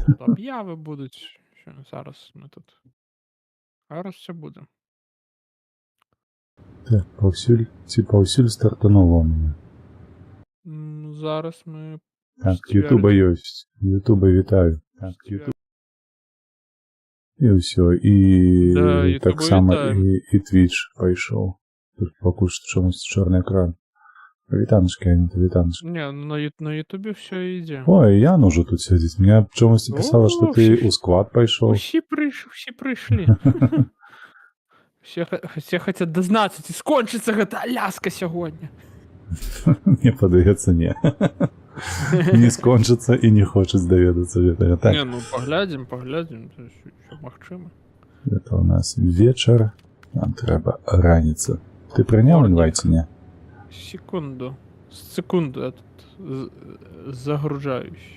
тут об'яви будуть. Зараз ми тут. Зараз все буде. Так, паўсюль стартануло у мяне. Зараз ми. Так, Ютуба ёсць. Ютуба вітаю. Так, Ютуб. І ўсё, і Да, таксама вітаем. і Twitch пайшоў. Тут пакуль што чамусь чорны экран. Вітаночки, Аніта, вітаночки. Не, на Ютубе все йде. Ой, Ян уже тут сидить. Мне чомусь писала, что ты у склад пошел. Всі прийшли. Все хотят дознаться, ці скончиться гэта Аляска сьогодні. Мне подается, не. Не скончится и не хочет доведаться. Так. Не, ну поглядим, що магчыма. Это у нас вечер. Нам треба раніца. Ты прыняў інвайт, не? Секунду, я тут загружаюсь.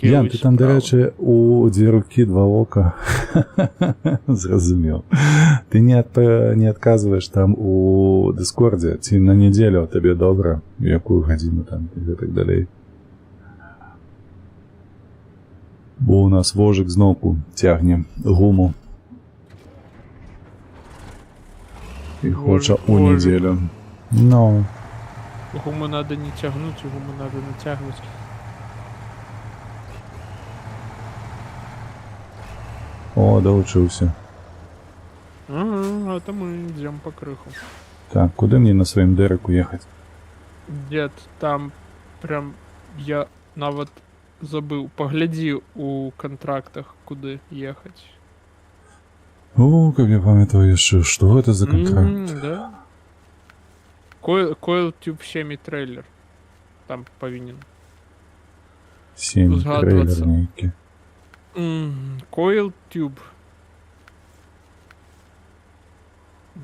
Ян, ты там, до речі, у дві руки, два ока. Зразумел. Ты не отказываешь там у Дискорде, ці на неделю тебе добре, якую годину там и так далее. Бо у нас вожик знову тягне гуму. И хоча у неделю. Ну. Гуму надо не тягнуть, гуму надо натягивать. О, доучился. Ага, это мы идем по крыху. Так, куда мне на своем Дереку ехать? Дед, там прям я нават забыл. Погляди у контрактах, куда ехать. О, как я памятаю еще, что это за контракт? Да. CoilTube 7 трейлер. Там повинен. 7 трейлерники. CoilTube.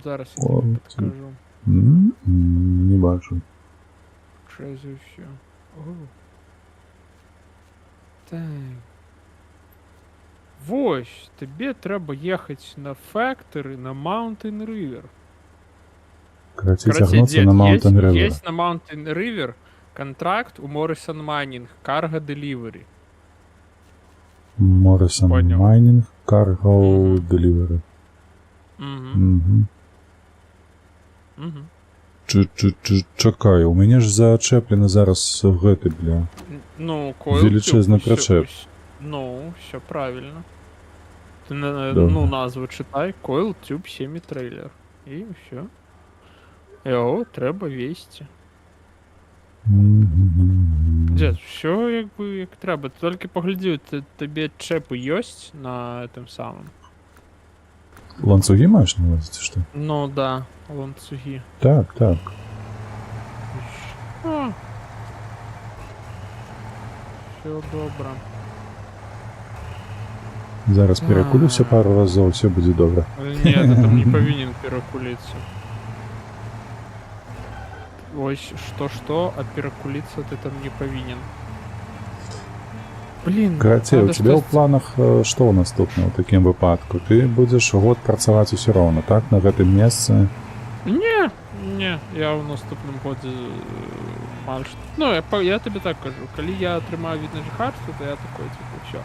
Зараз я тобі підкажу. Не бачу. Що за все? Так. Вось, тобі треба їхати на Factory на Mountain River. Короче, загнуться на Mountain River. Есть на Mountain River контракт у Morrison Mining, Cargo Delivery. Morrison Mining, Cargo Delivery. Чекай, у мене ж зачеплено зараз гэты, бля. Ну, величезний причеп. Ну, все правильно. Ты ну, назву читай, CoilTube 7 трейлер. І все. Його треба вести. Дед, все як треба. Ти тільки погляди, тобі чепи єсть на этом самом. Ланцюги маєш на увазі, що? Ну да, ланцюги. Так. Все добре. Зараз перекулюся пару разів, все буде добре. Ні, ти там не повинен перекулиться. Ось, что, а перекулиться ты там не повинен. Блин. Короче, у тебя в планах что у наступного в таким випадку? Ты будешь год працаваць усё роўна, так, на гэтым месцы? Не, я в наступным годзе мальш. Ну, я тебе так кажу, калі я атрымаю від на жыхарства, то я такой, типа, всё.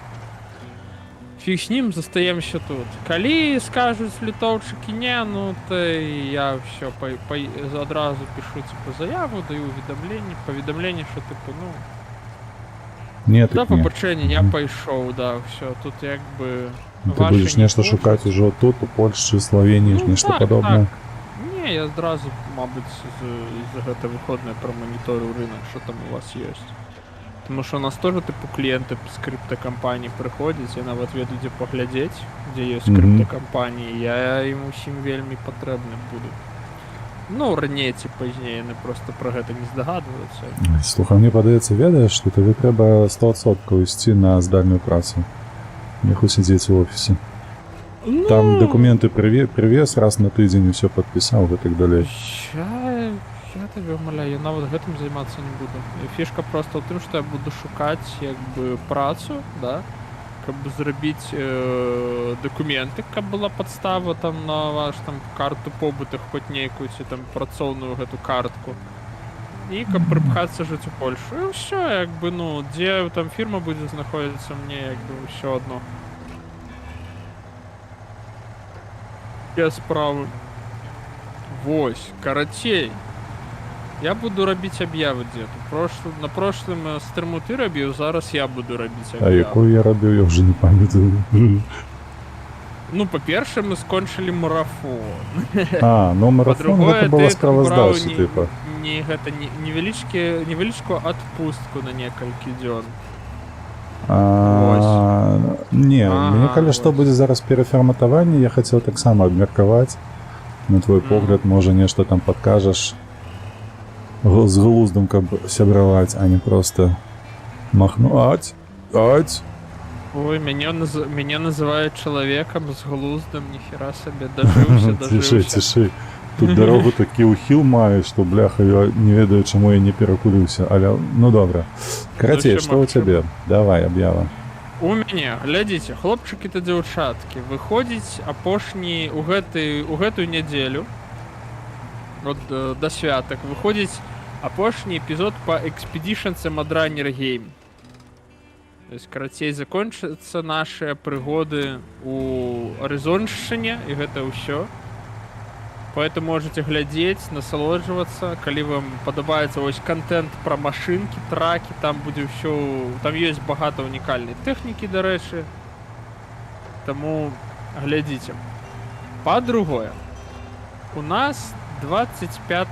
Фиг с ним, застаемся тут. Калі скажут литовчики не, ну то я все одразу пишу типа заяву, даю повідомлення, що типу, ну. Ні, до побачення, я пойшов, да, все, тут якби. Ти будеш нечто шукати вже тут, у Польщі, Словенії, ну, нечто подобне? Так. Ні, я одразу, мабуть, з гэта виходне промоніторю ринок, що там у вас є. Тому що у нас теж, типу, клієнти з криптокомпаній приходять, і навіть ведуть, де поглядеть, де є криптокомпанії, я їм усім вельми потрібний буду. Ну, ранее, пізніше, не просто про гэта не здогадуватися. Слухай, мені подається, ведаєш, що тобі треба 100% йти на здальну працю. Не хоч сидіти в офісі. Ну... Там документи привез раз на тиждень, і все підписав і так далі. Я тебе умоляю, я навіть гэтым займацца не буду. Фішка просто в тым, што я буду шукаць якби працу, да? Каб зрабіць документы, каб была падстава там на ваш там карту побыту, хоць нейкую ці там працоўную гэту картку. і каб прыпхацца жыць у Польшу. І ўсё, як бы, ну, дзе там фірма будзе знаходзіцца, мне як бы ўсё адно. Без справы. Вось, карацей. Я буду рабіць аб'явы дзеду. На прошлым стрыму ты рабіў, зараз я буду рабіць А аб'явы. якую я рабіў, я вже не памятаю. Ну, па-першае, мы скончылі марафон. А, ну марафон Па-другое, гэта была ты там браў справаздача, типа. невялічкую адпустку на некалькі дзён. Не, Ага, мне калі што вось. будзе зараз перафарматаванне, я хацеў таксама абмеркаваць. На твой погляд, можа нешта там падкажаш з глуздам, каб сябраваць, а не проста махнуць. Ой, мяне называюць чалавекам з глуздам, ніхера сабе, дажыўся. Цішэй. Тут дарогу такі ўхіл маю, што бляха, я не ведаю, чаму я не перакуліўся, але ну добра. Карацей, Ну, што ў цябе? Давай, аб'ява. У мяне, глядзіце, хлопчыкі та дзяўчаткі, выходзіць апошні у гэтую нядзелю, от да святак, выходзіць апошні эпізод па Expeditions Mudrunner Game. То есть, карацей, закончацца нашыя прыгоды у Арызоншчыне, і гэта ўсё. Поэтому можете глядзець, насалоджвацца, калі вам падабаецца вось контент пра машынкі, тракі, там будзе ўсё, там ёсць багата унікальнай тэхнікі, дарэчы. Таму глядзіце. Па-другое, у нас 25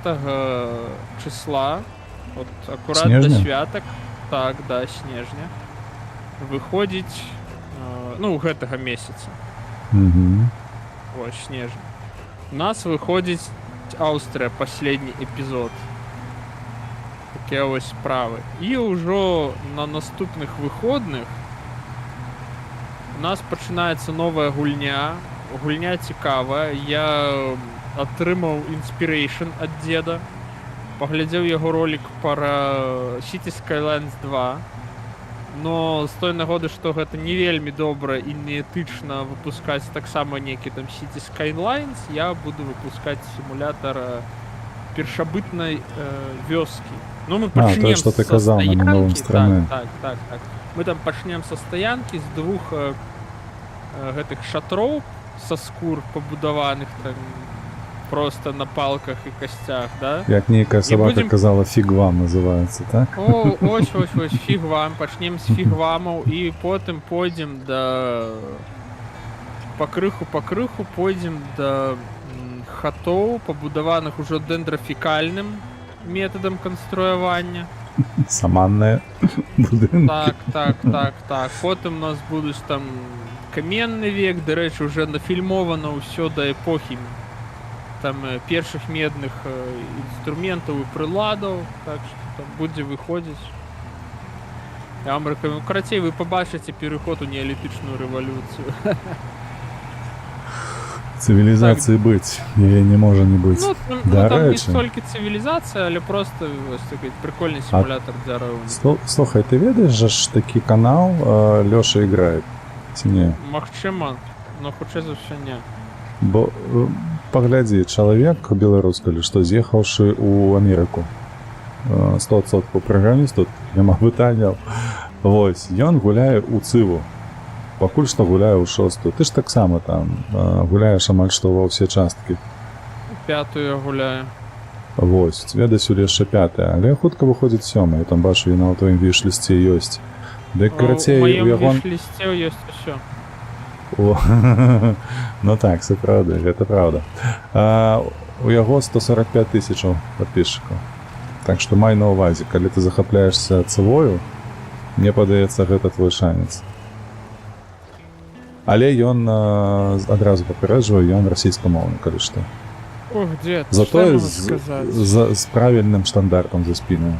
числа, от акурат Снежня? да святак, так, да, снежня, выходзіць, ну, гэтага месяца. Ось, снежня. У нас выходзіць Аўстрыя, последний эпізод. Такія вось справы. І ўжо на наступных выходных у нас пачынаецца новая гульня. Гульня цікавая. Я атрымаў inspiration ад дзеда. Паглядзеў яго ролик пра City Skylines 2. Но з той нагоды, што гэта не вельмі добра і не этычна выпускаць таксама некі там City Skylines, я буду выпускаць сімулятар першабытнай вёскі. Ну, мы пачнем што ты са казаў на мінулым стаянкі. страме. Так. Мы там пачнем са стаянкі з двух гэтых шатроў са скур пабудаваных там просто на палках і касцях, да? Як нейкая сабака будзем- казала, фіг вам называецца, так? О, ось, фігвам, пачнем з фігвамаў і потым пойдзем да пакрыху пойдзем да хатоў, пабудаваных ужо дендрафікальным метадам канструявання. Саманная будынкі. Так. Потым у нас будуць там каменны век, дарэчы, уже нафільмована ўсё да эпохі там першых медных інструментаў і прыладаў, так што там будзе выходзіць. Я вам рэкамендую. Карацей, вы пабачыце пераход у неалітычную рэвалюцыю. Цывілізацыі быць, яе не можа не быць. Ну, там не Дарэчы, столькі цывілізацыя, але просто вось такий прикольний симулятор для раунд. слухай, ты ведаеш жа ж такі канал Лёша іграе, ці не? Магчыма, но хутчэй за ўсё не. Бо паглядзі, чалавек беларус, калі што, з'ехаўшы ў Амерыку. 100% праграміст, тут няма пытанняў. Вось, ён гуляе ў цыву. Пакуль што гуляе ў 6-ю. Ты ж таксама там гуляеш амаль што ва ўсе часткі. 5-ю я гуляю. Вось, тебе дасюль яшчэ 5-я, але хутка выходзіць 7-я. Там бачу, яна ў твоім віш-лісце ёсць. Дык карацей, у у яго... маім віш-лісце ёсць усё. О, ну так, все правда, гэта правда. У яго 145 тысячаў подписчикаў. Так што май на ўвазе, калі ты захапляешься цывою, мне падаецца, гэта твой шанец. Але ён адразу папярэджвае, ён расійскамоўны, калі што. Ох, дед, Затое што можна сказаць? з правільным стандартам за спінаю.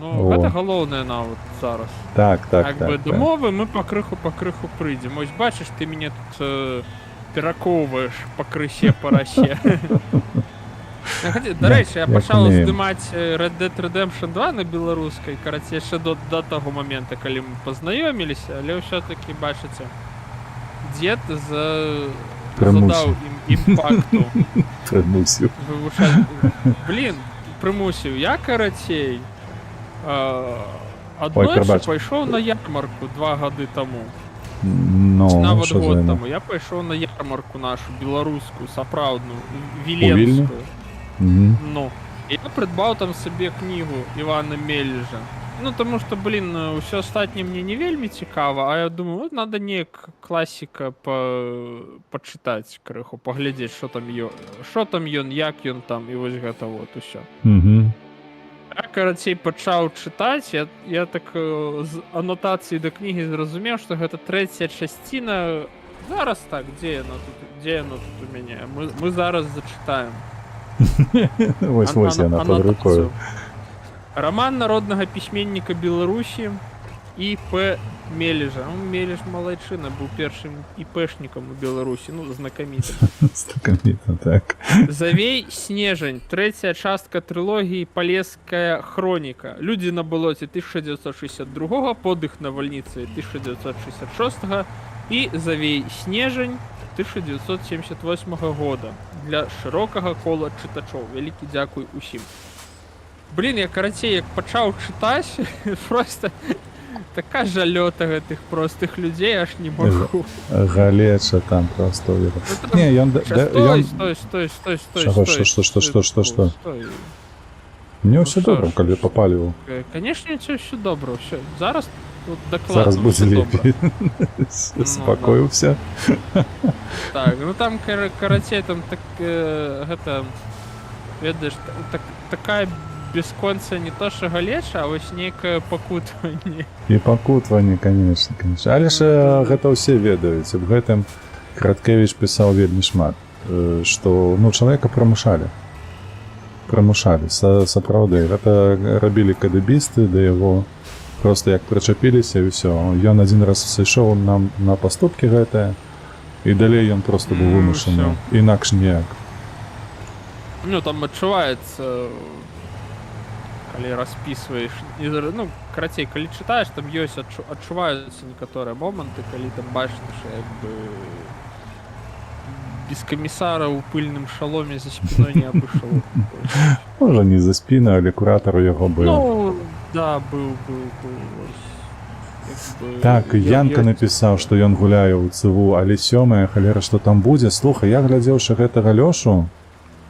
Ну, О. гэта галоўнае нават зараз. Так. Як бы да мовы мы пакрыху прыйдзем. Ось бачыш, ты мяне тут перакоўваеш пакрысе па расе. Дарэчы, я пачаў умеем. здымаць Red Dead Redemption 2 на беларускай, карацей, яшчэ до таго момента, калі мы пазнаёміліся, але ўсё-такі, бачыце, дзед задаў ім імпакту. Прымусіў. Вывучаць. Блін, прымусіў? Я карацей Ой, аднойчы прабач. пайшоў на ярмарку 2 гады таму. Ну, Нават що за год війна? таму. Я пайшоў на ярмарку нашу беларускую, сапраўдную, Вільні? віленскую. Мгм. Ну, і я придбаў там сабе кнігу Івана Мележа. Ну, тому що, блін, ўсё астатняе мне не вельмі цікава, а я думаю, вот надо неяк класіка пачытаць крыху, паглядзець, што там ён, як ён там, і вось гэта вот усё. Мгм. Я, карацей, пачаў чытаць, я так з анотацыі да кнігі зразумеў, што гэта 3-я часціна. Зараз так, дзе яно тут у мяне? Мы зараз зачытаем. Вось яна пад рукою. Роман народнага пісьменніка Беларусі І.П. Мележа. Мележ малайчына, быў першым ІПшнікам у Беларусі, ну, знакамітым. Знакаміта, так. Завей снежань, 3-я частка трылогіі Палеская хроніка. Людзі на балоце 1962, подых на вальніцы 1966 і Завей снежань 1978 года. Для шырокага кола чытачоў. Вялікі дзякуй усім. Блін, я карацей, як пачаў чытаць, просто така жалёта гэтых простых людзей, аж не магу. Галеча там просто. Не, ён... Стой. Мне ўсё добра, калі папаліў. Конечно, ўсё добра, ўсё. Зараз тут дакладна Зараз будзе ўсё лепей. Спакоіўся. Так, ну там, карацей, там так, гэта, ведаеш, такая бясконцая не то, што галеча, а вось нейкае пакутванне. І пакутванне, конечно. Але ж гэта ўсе ведаюць. Аб гэтым Краткевіч пісаў вельмі шмат. Што, ну, чалавека прымушалі. Сапраўды. Гэта рабілі кадыбісты, да яго просто як прычапіліся і ўсё. Ён адзін раз сышоў нам на паступкі гэтыя, і далей ён просто быў вымушаны. Інакш ніяк. Ну, там адчуваецца, калі распісваеш, ну, карацей, калі чытаеш, там ёсць, адчуваюцца некаторыя моманты, калі там бачыш, што як бы без камісара ў пыльным шаломе за спіной не абышоў. Можа, не за спіну, але куратар у яго быў. Ну, да, быў. Так, Янка напісаў, што ён гуляе ў ЦВУ, але 7-я, халера, што там будзе. Слухай, я глядзеўшы гэтага Лёшу...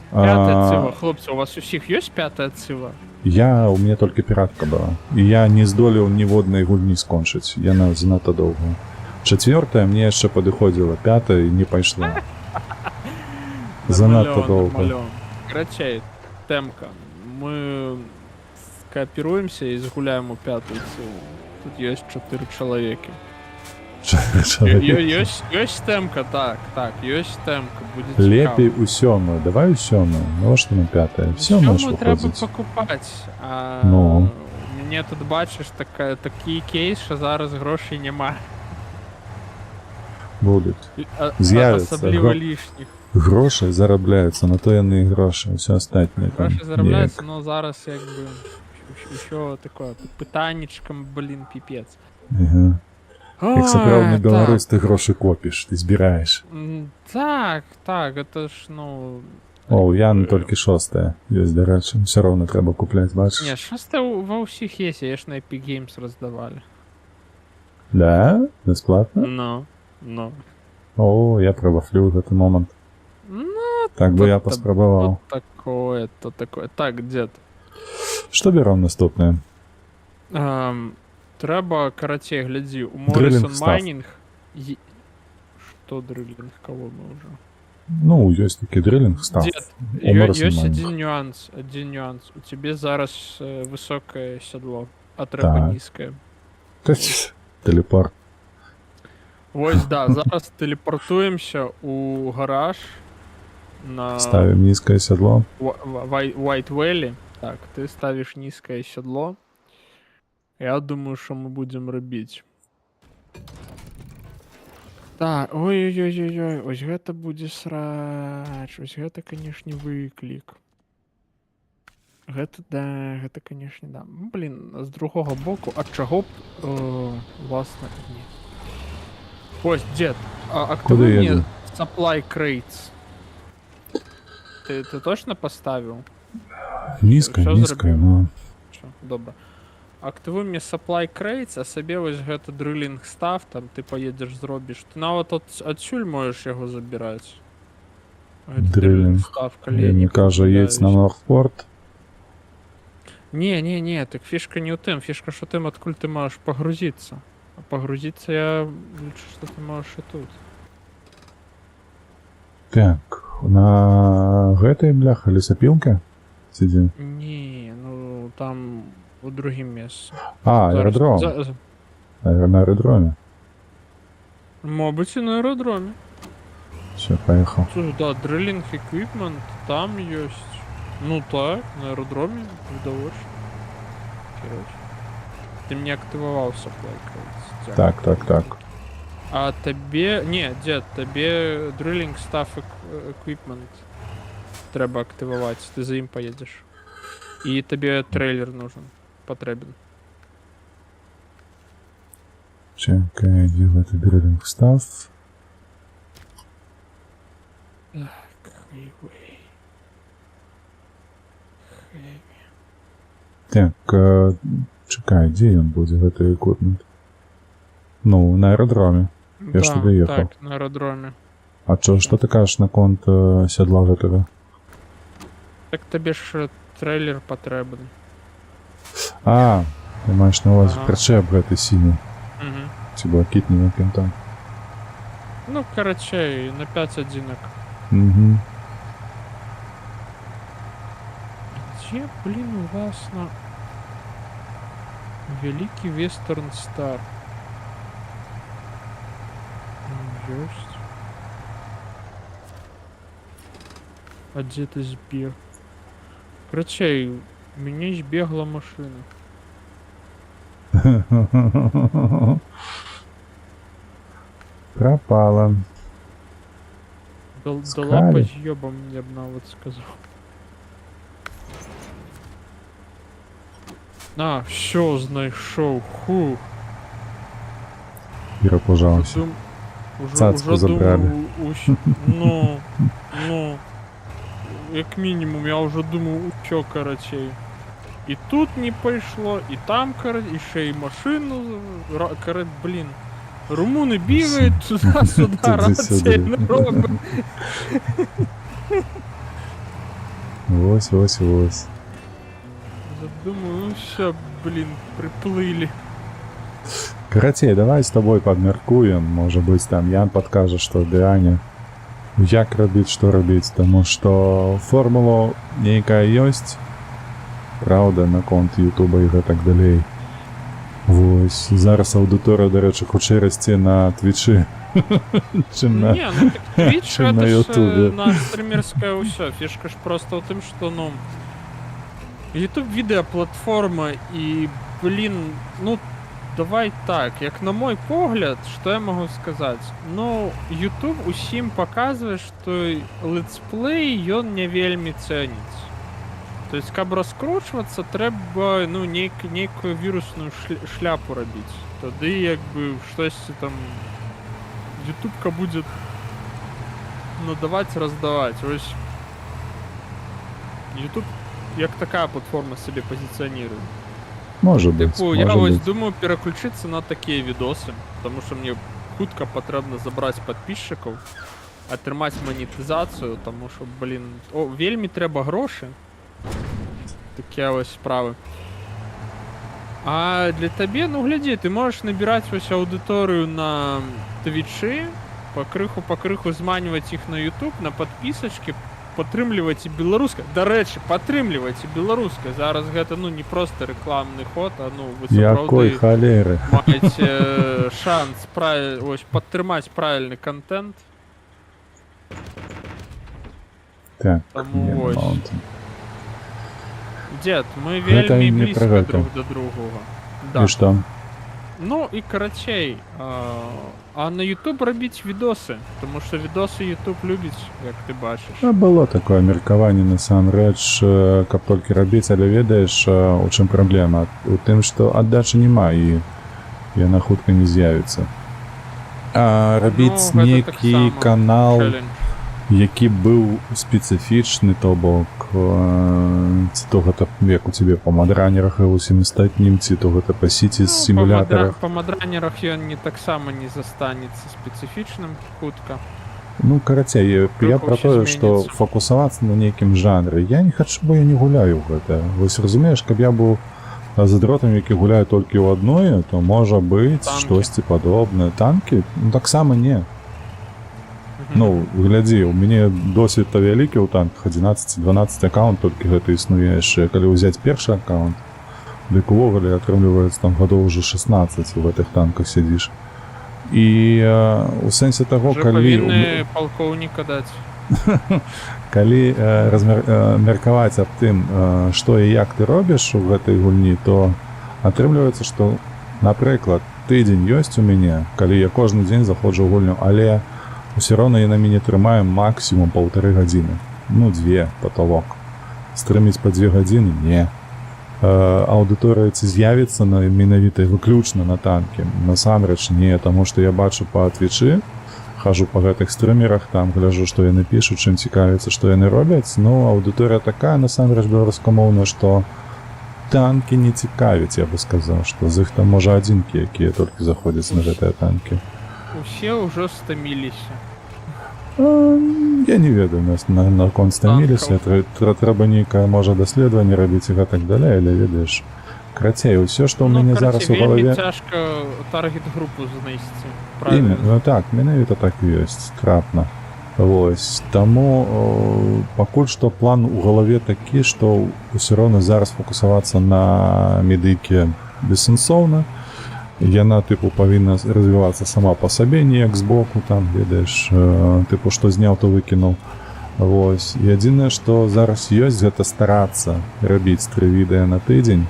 5-я цыва, хлопцы, у вас усіх ёсць 5-я цыва? У мяне толькі піратка была. І я не здолеў ніводнай гульні скончыць. Яна занадта доўга. 4-я мне яшчэ падыходзіла, 5-я не пайшла. Занадта доўга. Карацей, тэмка. Мы скааперуемся і згуляем у 5-ю цыву. Тут ёсць 4 чалавекі. Ёсць тэмка, так, ёсць тэмка, будзе цікава. Лепей у 7-ю, давай у 7-ю. Ну, што на 5-я? 7-ю ж трэба выходзіць. пакупаць. Ну. Мне тут бачыш такі кейс, що зараз грошей няма. Будуць. З'явяцца. Асабліва лішніх. Грошы зарабляюцца, на то яны і грошы, ўсё астатняе. Грошы зарабляюцца, но зараз як бы ўсё такое пытаннічкам, блін, піпец. Як сапраўдны беларус, ты грошы копіш, ты збіраеш. Так, гэта ж, ну... О, у Яны толькі 6-я ёсць, дарэчы, ўсё роўна трэба купляць, бачыш? Не, 6-я ва ўсіх есть, я ж на Epic Games раздавалі. Да? Бесплатна? Ну. О, я правафлю гэты момант. Ну, так бы я паспрабаваў. То такое. Так, дзед. Што бяром наступнае? Трэба, карацей, глядзі, у Morrison Mining... Што дрылінг, кого мы ўжо? Ну, ёсць такі дрылінг став. Ёсць адзін нюанс. У цябе зараз высокае сядло, а трэба нізкае. Тэлепорт. Вось, да, зараз тэлепартуемся у гараж на... Ставім нізкае сядло. White Valley. Так, ты ставіш нізкае сядло. Я думаю, що ми будемо робити. Так, ой-ой-ой-ой, ось гэта будзе срач. Ось гэта, конечно, выклік. Гэта, конечно, да. Блін, з другого боку, ад чаго б, власне, ні. Ось, дед, активуй мне supply crates. Ты точно поставил? Нізка, Що нізка, зробив? ну. Що? Добре. Активуй мне supply crates, а собі ось гэта дриллинг став, там ти поїдеш зробиш. Ти навіть отсюль можеш його забирати. Дриллинг. став, Він каже, їдь на Норфпорт. Не, так фишка не у тем. Фишка, что тем, откуда ты можешь погрузиться. А погрузиться я лучше, что ты можешь и тут. Так, на гэтай, бляха, лесопілки сидим. Не, ну там у другим месте. А, аэродром. На аэродроме. Мабуть, и на аэродроме. Все, поехал. Слушай, да, дриллинг эквипмент там есть. Ну так, на аэродроме видовочно. Короче. Ты мне активовал supply crates. Так. А тебе... Не, дед, тебе дриллинг staff equipment треба активувати, ти за їм поїдеш. І тобі трейлер нужен, потрібен. Чекай, где в это дриллинг став? Так, чекай, где он будет, в этой equipment? Ну, на аэродроме. Я ж туди їхав. Так, на аеродромі. А что ты кажешь на конт седла в этого? Так тобі ж трейлер потрібен. А, ты маешь на увазі Ага. причеп этой синій. Угу. Ці блакитні яким там. Ну, короче, на 5 одинок. Угу. Где, блин, у вас на... Великий Вестерн Стар. Есть. А где ты сбег? Короче, у меня сбегла машина. Пропала. Дала Скали. по ёбам, я бы вот сказал. А, все знайшов. Хух. Ира, пожалуйста. Цацку забрали. Ну, як мінімум, я вже думав, що, короче. І тут не пішло, і там, короче, і ще й машину, блін. Румуни бігають туди-сюди, рація не робить. Ось. Думаю, ну все, блін, приплили. Каратей, давай с тобой подмеркуем. Может быть, там Ян подкажет, что Диане як робить, что робить. Тому что формула нейкая есть. Правда, на конт Ютуба і так далей. Ось. Зараз аудиторія, до речі, хоче рости на Твічі. Чим на... Не, ну так Twitch Чим на это ж Ютубе. на стримерское усё. Фишка ж просто в том, что, ну, YouTube видеоплатформа и, блин, ну, давай так, як на мой погляд, что я могу сказать? Ну, YouTube усім показує, що летсплей ён не вельми ценить. То есть, каб розкручуватися, треба, ну, нейкую вірусну шляпу робити. Тоді, якби, щось там ютубка буде надавати, роздавати. Ось YouTube як така платформа себе позиціонує. Может быть, Типу, я может ось быть. думаю переключитися на такі відоси, тому що мені хутко потрібно забрати підписчиків, отримати монетизацію, тому що, блін, вельми треба гроші. Такі ось справи. А для тебе, ну гляди, ти можеш набирати ось аудиторію на Твічі, по криху зманювати їх на YouTube, на підписочки, підтримувати і білоруське. До речі, підтримувати і білоруське. Зараз гэта, ну, не просто рекламний ход, а, ну, ви Якой справді холери. маєте шанс ось підтримати правильний контент. Так, Тому Ні, ось. Mountain. Дед, ми Гэта вельми не близько про гэта. друг до другого. Да. И что? Ну і корочей, а на YouTube робіть відоси, тому що відоси YouTube любить, як ти бачиш. А было такое меркаванне насамрэч, каб толькі рабіць, але ведаеш, у чым праблема? У тым, што аддачы няма і яна хутка не з'явіцца. А рабіць Ну, гэта нейкі таксама канал челлендж. які быў спецыфічны, то бок ці то гэта як у цябе па мадранерах і ўсім астатнім, ці то гэта па сіці з сімулятарах. Па мадранерах ён не таксама не застанецца спецыфічным хутка. Ну, карацей, я пра тое, што зменіцца. фокусавацца на нейкім жанры. Я не хачу, бо я не гуляю ў гэта. Вось разумееш, каб я быў задротам, які гуляе толькі ў адное, то можа быць Танкі. штосьці падобнае. Танкі? Ну, таксама не. Ну, глядзі, у мяне досвід то вялікі ў танках, 11-12 аккаунт, толькі гэта існуе яшчэ. Калі ўзяць першы аккаунт, дык увогуле атрымліваецца там гадоў уже 16 у гэтых танках сядзіш. І у сэнсе таго, Уже калі... павінны палкоўніка даць. Калі меркаваць аб тым, што і як ты робіш у гэтай гульні, то атрымліваецца, што, напрыклад, тыдзень ёсць у мяне, калі я кожны дзень заходжу ў гульню, але ўсё роўна я на мяне трымаю максімум 1,5 гадзіны. Ну, 2 паталок. Стрыміць па 2 гадзіны? Не. Аўдыторыя ці з'явіцца на менавіта выключна на танкі? Насамрэч не, таму што я бачу па твічы, хожу па гэтых стрымерах, там гляжу, што яны пішуць, чым цікавіцца, што яны робяць. Ну, аўдыторыя такая, насамрэч, беларускамоўная, што танкі не цікавіць, я бы сказаў, што з іх там, можа, адзінкі, якія толькі заходзяць на гэтыя танкі. Усе ўжо стаміліся. Я не ведаю, наконт стаміліся, трэба нейкае, можа, даследаванне рабіць і гэтак далей, але ведаеш, карацей, усё, што ў мяне зараз у галаве... Вельмі цяжка таргет-групу знайсці. Ну так, менавіта так і ёсць, трапна. Вось, таму пакуль што план у галаве такі, што ўсё роўна зараз фокусавацца на медыйке бессэнсоўна. Яна, тыпу, павінна развівацца сама па сабе, неяк збоку, там, ведаеш, тыпу, што зняў, то выкінуў. Вось, і адзінае, што зараз ёсць, гэта старацца рабіць 3 відэа на тыдзень,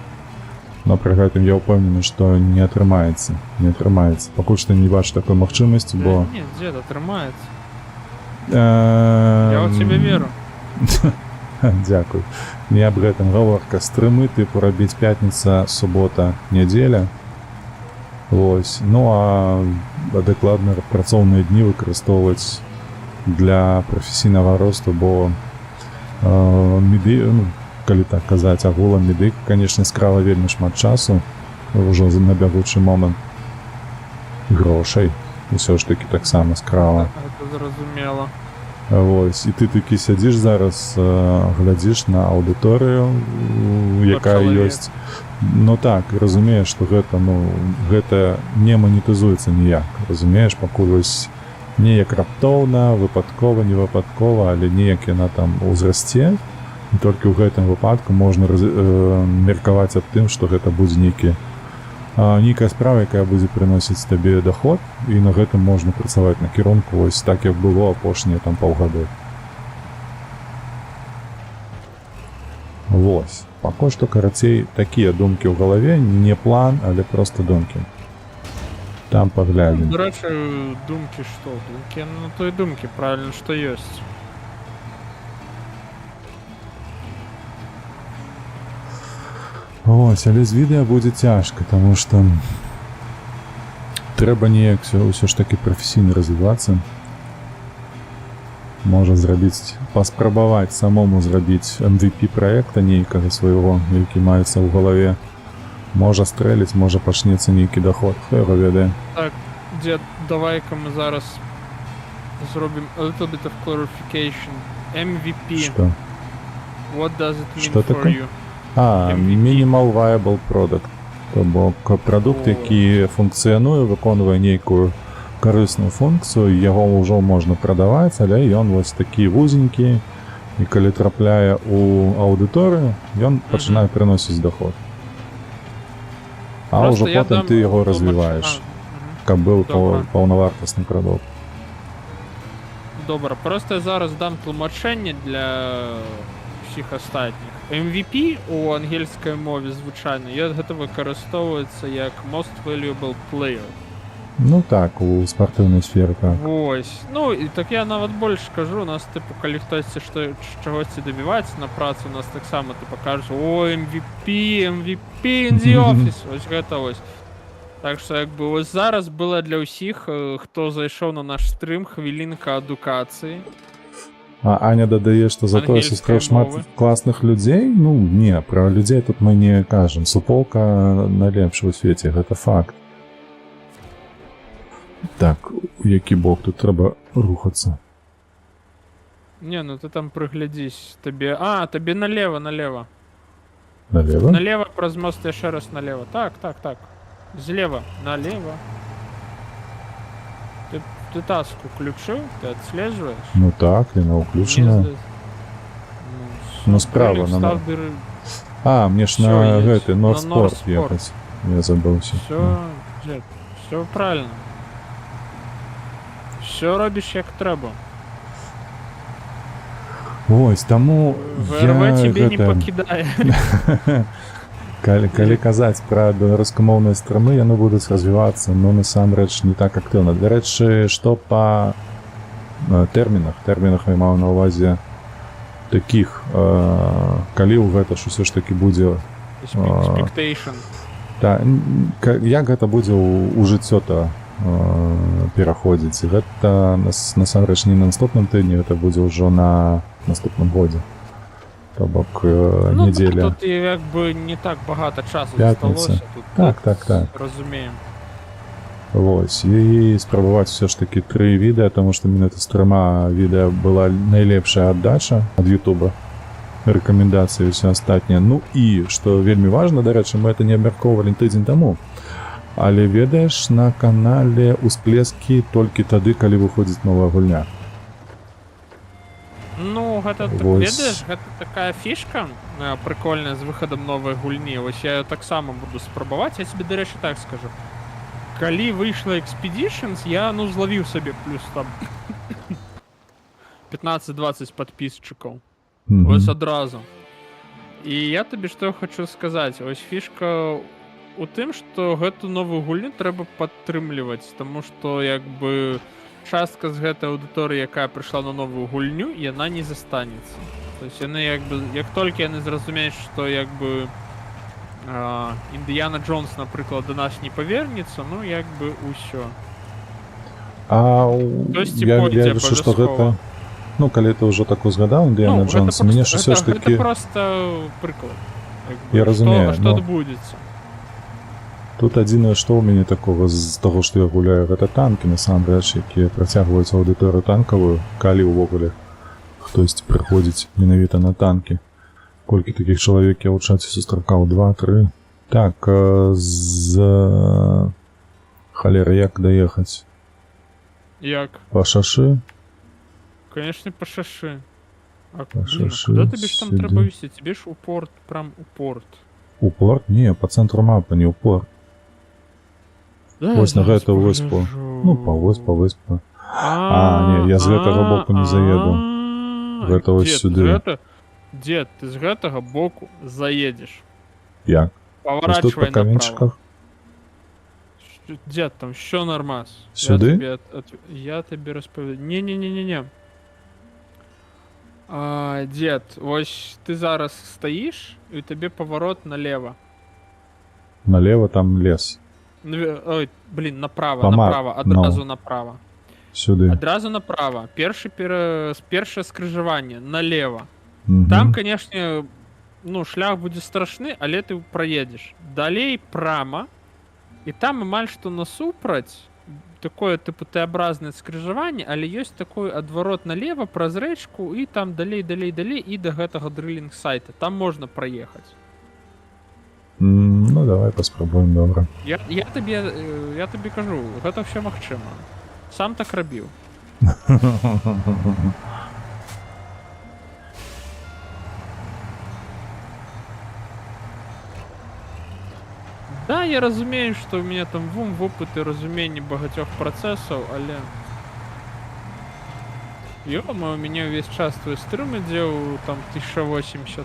но пры гэтым я ўпэўнены, што не атрымаецца, не атрымаецца. Пакуль што не бачу такой магчымасці, бо... Не, дзед, атрымаецца. Я ў цябе веру. Дзякуй. Не аб гэтым гаворка. Стрымы, тыпу, рабіць пятніца, субота, нядзеля. Вось. Ну, а дакладна працоўныя дні выкарыстоўваць для прафесійнага росту, бо меды, ну, калі так казаць, агулам медык, канешне, скрала вельмі шмат часу, ўжо на бягучы момант. Грошай усё ж такі таксама скрала. Гэта зразумела. Вось, і ты такі сядзіш зараз, глядзіш на аўдыторыю, якая ёсць. Ну так, разумееш, што гэта, ну, гэта не манетызуецца ніяк, разумееш, пакуль вось неяк раптоўна, выпадкова, не выпадкова, але неяк яна там узрасце, і толькі ў гэтым выпадку можна меркаваць аб тым, што гэта будзе нейкая справа, якая будзе прыносіць табе даход, і на гэтым можна працаваць на кірунку, вось так, як было апошнія там паўгады. Вось. Пакуль што, карацей, такія думкі ў галаве, не план, але проста думкі. Там паглядзім. До рэчы, думкі што? Думкі, ну то і думкі, правільна, што ёсць. Ось, але з відэа будзе цяжка, таму што трэба неяк ўсё ж такі прафесійна развівацца. Можа зрабіць, паспрабаваць самому зрабіць MVP праекта нейкага свайго, які маецца ў галаве. Можа стрэліць, можа пачнецца нейкі даход, хто яго ведае. Так, дзед, давай-ка мы зараз зробім a little bit of clarification. MVP. Што? What does it mean Што for такое? you? MVP. Minimal Viable Product. То бок прадукт, які функцыянуе, выконвае нейкую карысную функцыю, яго ўжо можна прадаваць, але ён вось такі вузенькі, і калі трапляе ў аўдыторыю, ён пачынае прыносіць доход. А ўжо потым ты яго развіваеш, каб быў паўнавартасны прадукт. Добра, проста я зараз дам тлумачэнне для ўсіх астатніх. MVP у ангельскай мове звычайна, гэта выкарыстоўваецца як Most Valuable Player. Ну так, у спартыўнай сферы, так. Вось. Ну, і так я нават больш скажу, у нас, тыпу, калі хтосьці чагосьці дабіваецца на працу, у нас таксама, тыпу, кажуць, о, MVP in the office, ось гэта вось. Так што, як бы, вось зараз была для ўсіх, хто зайшоў на наш стрым, хвілінка адукацыі. А Аня дадае, што затое Ангельскай сустрэў шмат мовы. класных людзей? Ну, не, пра людзей тут мы не кажам. Суполка найлепшая ў свеце, гэта факт. Так, у які бок тут трэба рухацца? Не, ну ты там прыглядзісь. Табе налево. Налево? Налево праз мост яшчэ раз налево. Так. Злева налево. Ты таску включыў? Ты отслеживаешь? Ну так, яна ўключана. Ну, справа на... мне ж Всё на есть. гэты На Нордспорт Нордспорт. ехаць. Я забыўся. Все правильно. Все робіш як трэба. Вось, таму ВРВ тебе не пакідае. Калі казаць пра беларускамоўныя страмы, яны будуць развівацца, но насамрэч не так актыўна. Дарэчы, што па тэрмінах я маў на ўвазе такіх, калі ў гэта ж усё ж такі будзе... Expectation. Як гэта будзе ў жыццё-то пераходзіць? Гэта насамрэч не на наступным тыдні, гэта будзе ўжо на наступным годзе. То бок недзеля. Тут як бы не так багата часу Пятніца. засталося. Так. Разумеем. Вось, і спрабаваць все ж такі 3 відэа, таму што менавіта з 3 відэа была найлепшая аддача ад Ютуба. Рэкамендацыі і ўсё астатняе. Ну і, што вельмі важна, дарэчы, мы это не абмяркоўвалі тыдзень таму. Але ведаеш, на канале ўсплескі толькі тады, калі выходзіць новая гульня. Ну, гэта, ведаеш, гэта такая фішка прикольная з выхадам новай гульні. Вось я таксама буду спрабаваць. Я себе, дарэчы, так скажу. Калі выйшла Expeditions, я, злавіў сабе плюс там 15-20 падпісчыкаў. Вось адразу. І я табе што хочу сказаць. Вось фішка у тым, што гэту новую гульню трэба падтрымліваць, таму што, як бы, частка з гэтай аўдыторыі, якая прыйшла на новую гульню, яна не застанецца. То есть яны, як бы, як толькі яны зразумеюць, што, як бы, Індыяна Джонс, напрыклад, да нас не павернецца, ну, як бы, усё. Я лічу, што гэта... Ну, калі ты ўжо так узгадаў, Індыяна Джонс, мне ж усё ж такі... Гэта проста прыклад. Я разумею, што адбудзецца. Тут адзінае, што ў мяне такога з таго, што я гуляю, гэта танкі, насамрэч, якія працягваюць аўдыторыю танкавую, калі ўвогуле хтосьці прыходзіць менавіта на танкі. Колькі такіх чалавек я ў чаце сустракаў? 2-3. Так, халера, як даехаць? Як? Па шашы? Конечно, па шашы. Па шашы, куды табе ж там трэба весці? Тебе ж у порт, прям у порт. У порт? Не, па цэнтру мапы, не ў порт. Вось на гэту выспу. Ну, па выспу. Не, я з гэтага боку не заеду. Гэта вось сюды. Дед, ты з гэтага боку заедзеш. Як? Поворачивай направо. Дед, там що нормас. Сюди? Я тобі розповідаю. Не. Дед, ось ти зараз стоїш, і тобі поворот налево. Налево там лес. Ой, блин, направо, одразу направо. Сюди. Одразу направо. Перше скрижування, налево. Угу. Там, конечно, шлях буде страшний, але ти проїдеш. Далей прямо, і там амаль што насупраць такое типу Т-образное скрыжаванне, але ёсць такой адварот налево праз рэчку, і там далей і да гэтага дрылінг сайта. Там можна праехаць. Ну давай паспрабуем, добра. Я табе кажу, гэта ўсё магчыма. Сам так рабіў. Да, я разумею, што ў мяне там вопыт і разуменне багацьох працэсаў, але... Ёма, у мяне ўвесь час твой стрым ідзе ў там 1080.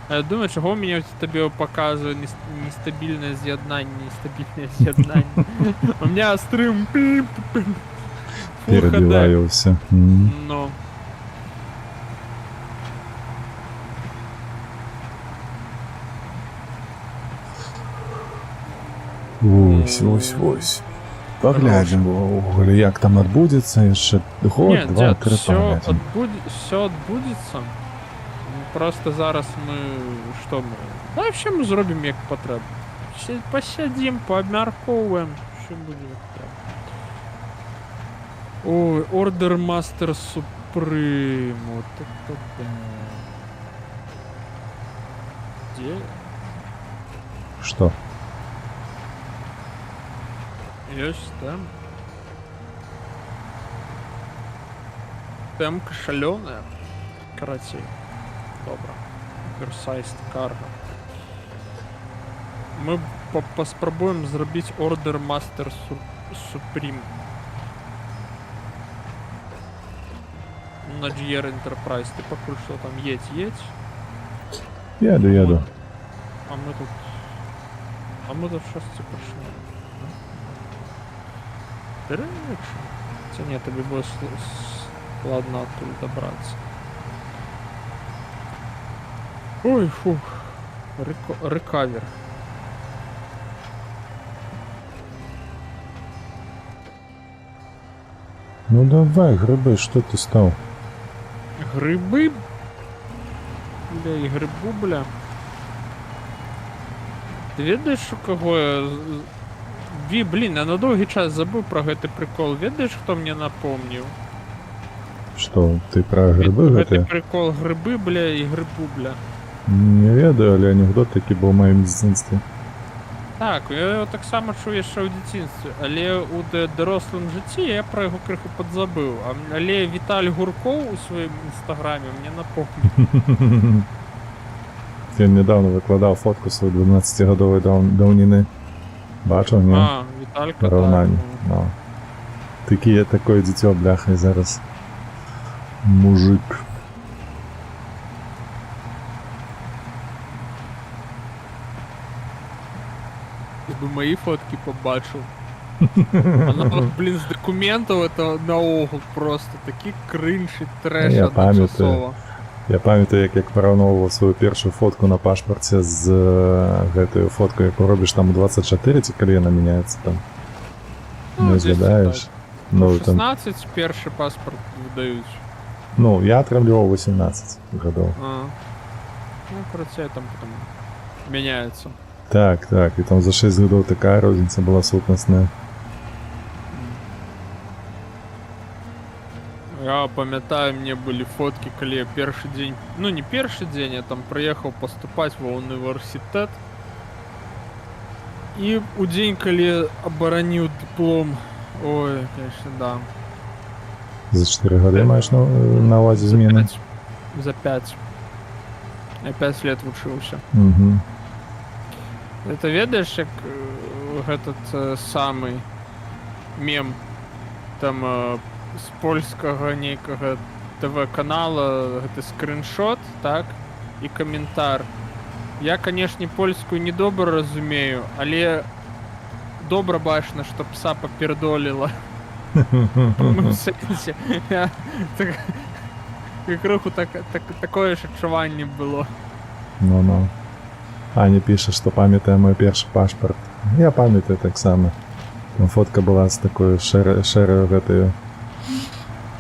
А я думаю, чаго ў мяне табе паказвае нестабільнае з'яднанне, У меня стрым... Перебіваюся. Ну... Ось. Паглядзім, як там адбудзецца, яшчэ год, Нет, два, дед, тры все паглядзім. отбудется. Просто зараз мы что мы? Да, вообще мы зробим як патрэбна. Посядзім, поабмяркоўваем, що будзе як трэба. Ой, Order Master Supreme. Вот это да. Где? Што? Есть там. Темка шалёная. Карацей. Добра. Oversized cargo. Мы паспрабуем зрабіць Order Master Supreme. На GR Enterprise. Ты пакуль что там едь. Еду. А мы тут щось це прийшли. Direction. Це ні, тобі буде складно оттуда добратися. Ой, фух. Рекавер. Ну давай, гриби, що ти став? Гриби? Бля, і грибу, бля. Ти ведаєш, у кого я... Блін, я на довгий час забув про гэты прикол. Ведаєш, хто мені напомнив? Што, ты пра грибы Гэты гэты? прикол гриби, бля, і грибу, бля. Не ведаю, але анекдот такі быў у маім дзяцінстве. Так, я його так само чув яшчэ ў дзяцінстве, але у дарослым жыцці я про яго крыху падзабыў. Але Віталь Гуркоў у сваім інстаграме мне напомнив. Ён недавно выкладаў фотку свою 12-гадовай даўніны. Бачыў, не? А, Віталька, Параўнанне. так. Ну. Такія такое дзіцё, бляха, і зараз. Мужик. Ти би мої фотки побачив. Вона, блін, з документів это наогул просто такий кринж і треш Я одночасово. Я памятаю, як параўноўваў сваю першую фотку на пашпарце з гэтую фотку, яку робіш там у 24, ці калі яна мяняецца там. Не згадаеш. Ну, там, 16 перший паспорт выдаюць. ну, я атрымліваў 18 гадоў. Ну, короче, там потом меняется. Так, і там за 6 гадоў такая розніца была сутнасная. Я памятаю, мне были фотки, калі я першы дзень, ну не першы дзень, я там прыехаў паступаць ва універсітэт. І у дзень, калі абараніў дыплом, ой, конечно, да. За 4 гады маеш на увазе змены? За 5. Я 5 лет вучыўся. Угу. Это ведаеш, як этот самый мем там з польскага нейкага ТВ-канала, гэты скриншот, так, і каментар. Я, канешне, польскую не добра разумею, але добра бачна, што пса папердоліла. В сэнсе, крыху такое ж адчуванне было. Ну. Аня піша, што памятае мой першы пашпарт. Я памятаю так само. Там фотка была з такой шэраю гэтаю.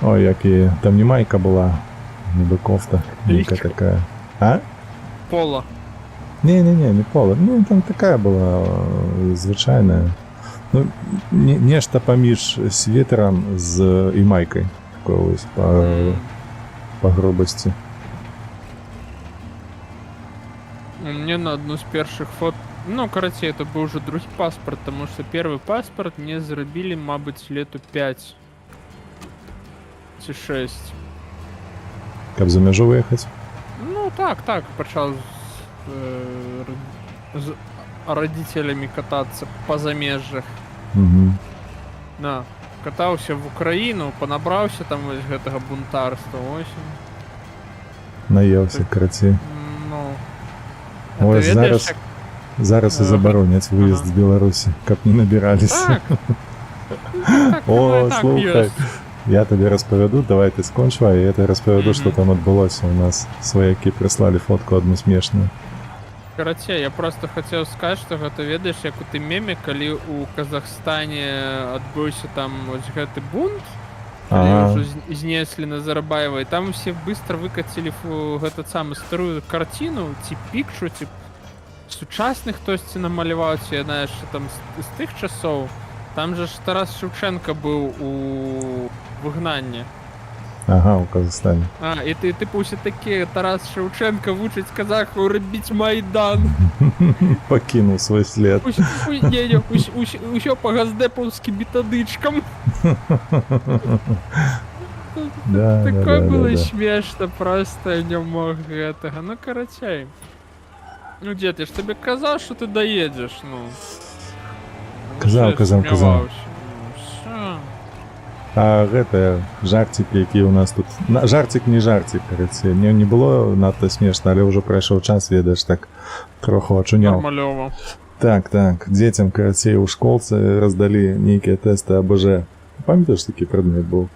Ой, як і... Там не майка была, нібы кофта. Нейка такая. А? Поло. Не поло. Ну, там такая была звычайная. Ну, нешта паміж світерам і майкай. Такое вось па грубасці. Мне на одну з першых фот... Ну, короче, это был уже другі паспорт, потому что первый паспорт мне зрабілі, мабыць, лету 5 ці 6. Каб за мяжу выехаць? Ну, так, пачаў з родителями кататься по замежжах. Угу. На, катаўся в Украіну, понабраўся там вось гэтага бунтарства, ось. Наеўся, карацей. Ну, Ой, ведаеш, зараз і забароняць выезд з Беларусі, каб не набіраліся. О, слухай, я табе распавяду, давай ты скончу, а я тебе распавяду, што там адбылося. У нас сваякі прыслалі фотку адну смешную. Карацей, я просто хацеў сказаць, што гэта ведаеш, як у тым меме, калі ў Казахстане адбыўся там вось гэты бунт, калі Ага. ўжо знеслі Назарбаева, і там усе быстро выкацілі гэту самую старую карціну, ці пікчу, ці сучасны хтосьці намаляваў, ці яна яшчэ там з тых часоў. Там же ж Тарас Шевченко быў у выгнанні. Ага, у Казахстане. І ты типу усе такі Тарас Шевченко вучыць казахаў рабіць Майдан. Покинул свой след. Усё па газдэпаўскім метадычкам. Да, Такое да, было да, да. смешна, просто я не мог гэтага. Ну, карацей. Ну, дзед, я ж табе казаў, што ты даедзеш, ну. Казаў, казаў, казаў. Всё. А гэта жартики, які у нас тут... Жартик не жартик, карацей. Мне не было надта смешна, але ўжо прайшоў час, ведаеш, так троху ачуняў. Нормалёва. Так, дзецям, карацей, у школцы раздалі нейкія тэсты АБЖ. Памятаеш, такі прадмет быў?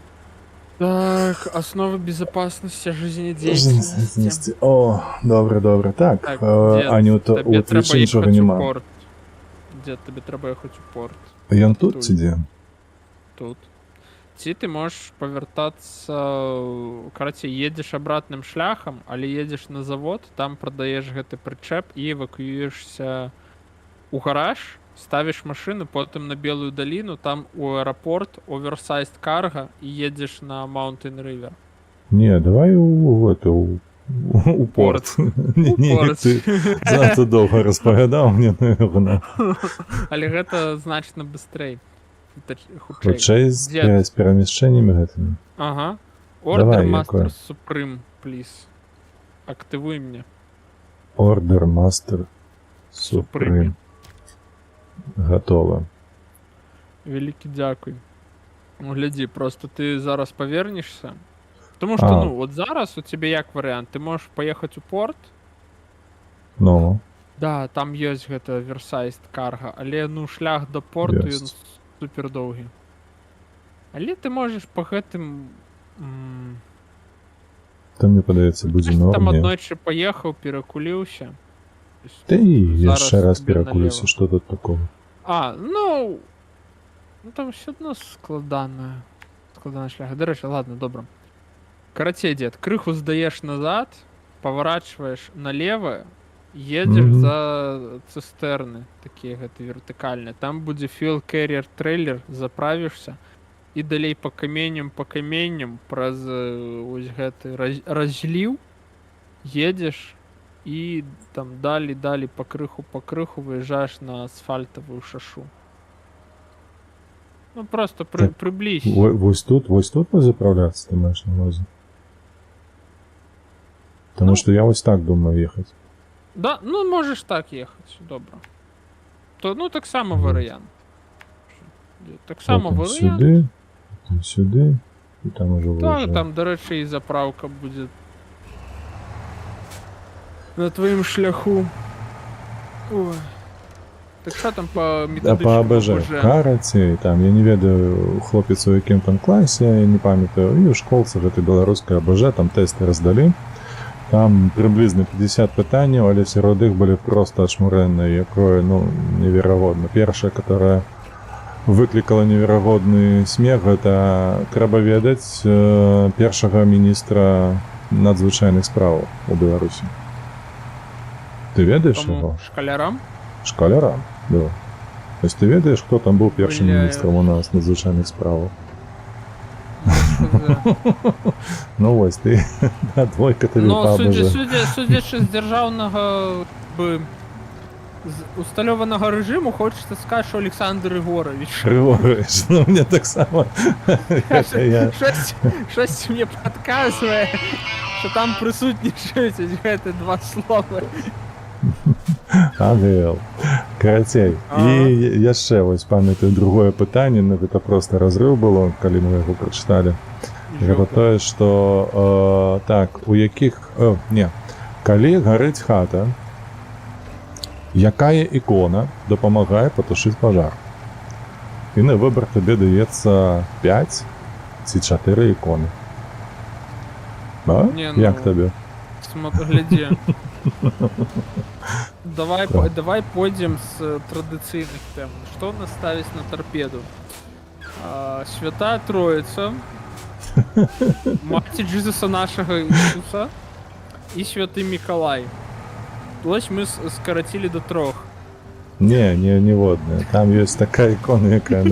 Так, основы безопасности жизнедеятельности. О, добре. Так, Так, Анюта, тебе у треба Твічі нічого їхати у нема. порт. Дід, тобі треба їхати у порт. Ён тут ці дзе? Тут. Ці ти можеш повертатися, короче, їдеш обратним шляхом, але їдеш на завод, там продаєш гэты причеп і евакуюєшся у гараж, ставиш машину, потім на Белую долину, там у аэропорт, оверсайзд карго, і їдеш на Mountain River. Не, давай у порт. Ні, ти занадто довго розповідав мені, наверное. Але гэта значна быстрей. Хутчэй. Хутчэй з перамяшчэннямі гэтымі. Ага. Давай, Order якое? Master Supreme, please. Активуй мне. Order Master Supreme. Готово. Великий дякуй. Ну, гляди, просто ты зараз повернешься. Тому що, А. ну, от зараз у тебе як варіант, ти можеш поїхати у порт. Ну, Да, там есть гэта Версайзд карго, але, ну, шлях до порту, він Ёсць. супер довгий. Але ти можеш по гэтым... то мне падаецца, будзе Там норм. аднойчы поехаў, перакуліўся. Ты Зараз яшчэ раз тебе перакуліся, налево. што тут такого? Ну там все одно складана шлях. До речі, ладно, добре. Карацей, дед, крыху здаеш назад, поворачиваешь налево, едешь Мгм. за цистерны, такие гэты вертикальные. Там будзе fuel carrier трейлер, заправишься і далей по каменям праз ось гэты разліў едешь і там далі по крыху выезжаешь на асфальтовую шашу. Ну просто Так, приблизь. Вось тут мы заправляться, ты маешь на увазі? Потому Ну. что я вот так думаю ехать. Да, ну можеш так ехать, добре. То, ну так само Вот. варіант. Так само Потім варіант. сюди, потім сюди, і там уже Так, виїжджає. там, до речі, і заправка буде на твоїм шляху. Ой. Так що там по А методичному по АБЖ караці, там, я не ведаю, хлопець у яким там класі, я не пам'ятаю, і у школці гэтай беларускай АБЖ, там тесты раздалі. Там приблизно 50 пытанняў, але сярод іх былі просто ачмурэнныя, якое, ну, неверагодна. Першае, которое выклікала неверагодны смех, гэта трэба ведаць першага міністра надзвычайных справаў у Беларусі. Ты ведаеш Кому? яго? Шкалярам? Шкалярам, да. То есть ты ведаеш, хто там быў першым Бля. міністрам у нас надзвычайных справаў? Що Ну вось, ты двойка тобі Ну, по АБЖ. судячи з державного з устальованого режиму, хочеться сказати, що Олександр Ігорович. Григорович, ну мне так само. Це я. Щось мені підказує, що там присутнішують ці два слова. АГЛ. Карацей. Ага. І яшчэ вось памятаю другое пытанне, ну гэта просто разрыв было, калі мы яго прачыталі. Гэта тое, што так, у якіх... Калі гарыць хата, якая ікона дапамагае патушыць пажар? І на выбар табе даецца 5 ці 4 іконы. А? Не, ну, Як табе? Гляди. Давай, Так. давай пойдем с традиционных тем. Что нас ставить на торпеду? Святая Троица, Мать Джизуса нашего Иисуса и Святый Миколай. То есть мы скоротили до 3. Не водная. Там есть такая икона, яка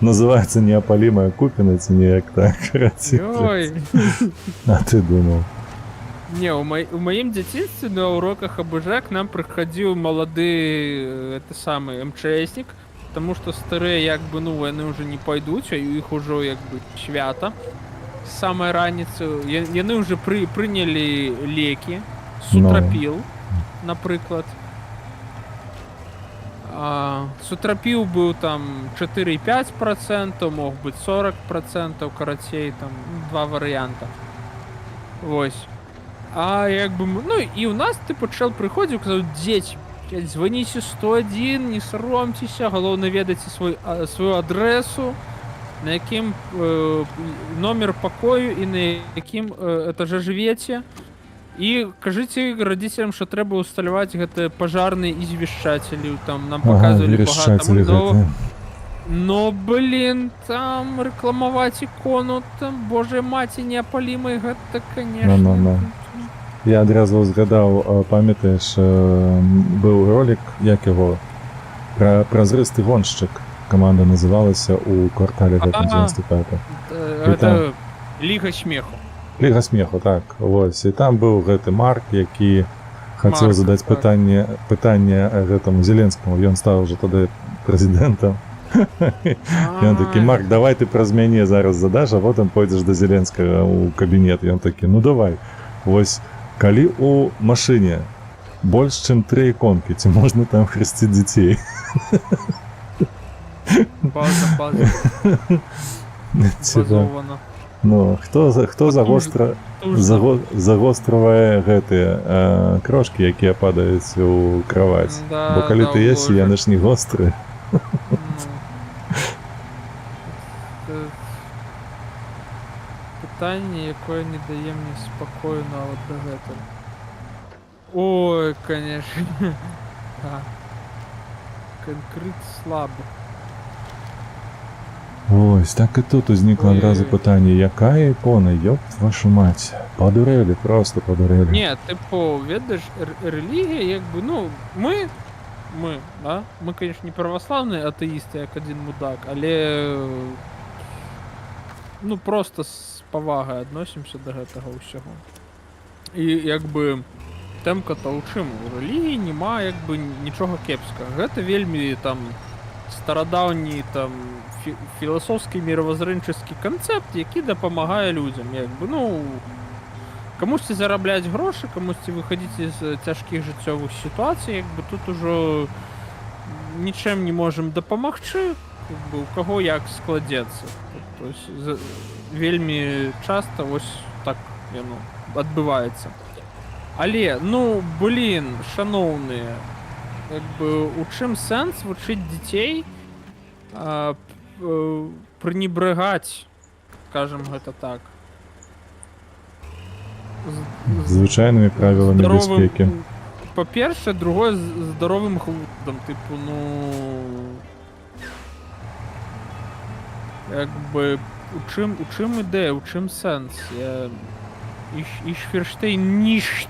називається неопалимая купиница, ніяк так. Ой. А ти думав? Не, у моем детстве на уроках ОБЖ к нам приходил молодый, это самый, МЧСник, потому что старые, як бы, ну, вони уже не пойдут, а их уже, як бы, свято. Самое раніце, яны уже приняли леки, сутропил, наприклад. Сутропил был там 4,5%, мог быть 40%, карацей, там, 2 варіанта. Ось. А як би, ну і у нас, типу, чел приходив, казав, дзеці, дзвоніться 101, не соромтеся, головне ведайте свою адресу, на яким номер покою і на яким этаже живете. І кажите родителям, що треба усталювати гэта пожарні ізвіщателі, там нам показували багато мульдов. Но, блин, там рекламовать икону, там, боже маті, неопалимой, гэта, конечно. Я одразу згадав, пам'ятаєш, був ролик, як його, про прозристий гонщик. Команда називалася у кварталі 95. Это Ліга смеху. Ліга смеху, так. Ось. І там був гэты Марк, який хотів задати питання гэтому Зеленському. Він став вже тоді президентом. І він такий, Марк, давай ти про зміни зараз задаш, а потім пойдеш до Зеленського у кабінет. І він такий, ну давай. Ось, коли у машині больше, чем 3 иконки, ці можна там хрестити дітей. База. Базовано. Ну, хто загострює гэты крошки, які падаюць у кровать? Да, бо калі ти єш, яны ж не гострые. Питання, якое не дає мені спокою навіть до гэтага. Ой, конечно. Да. Конкрет слабо. Ось, так і тут узникло одразу питання, яка ікона, ёб вашу мать? Подурели, просто подурели. Ні, типу, видиш, релігія, якби, ну, ми, да? Ми, конечно, не православні атеїсти, як один мудак, але, ну, просто з повагою відносимося до гэтага усього. І, якби, темка-то у чим? У релігії нема, якби, нічого кепського. Гэта вельмі, там, стародавній, там, філософський мировоззренческий концепт, який допомагає людям, якби, ну, комусь заробляти гроші, комусь виходити з тяжких життєвих ситуацій, якби тут уже нічим не можемо допомогти, якби, у кого як складеться. Тобто, вельми часто ось так, ну, відбувається. Але, ну, блін, шановні, якби, у чим сенс вчити дітей пренебрегать, скажем гэта так, звичайними правилами безпеки. По-перше, другое, здоровим глуздом, типу, ну, якби, у чим ідея, у чим сенс? Ich verstehe nicht.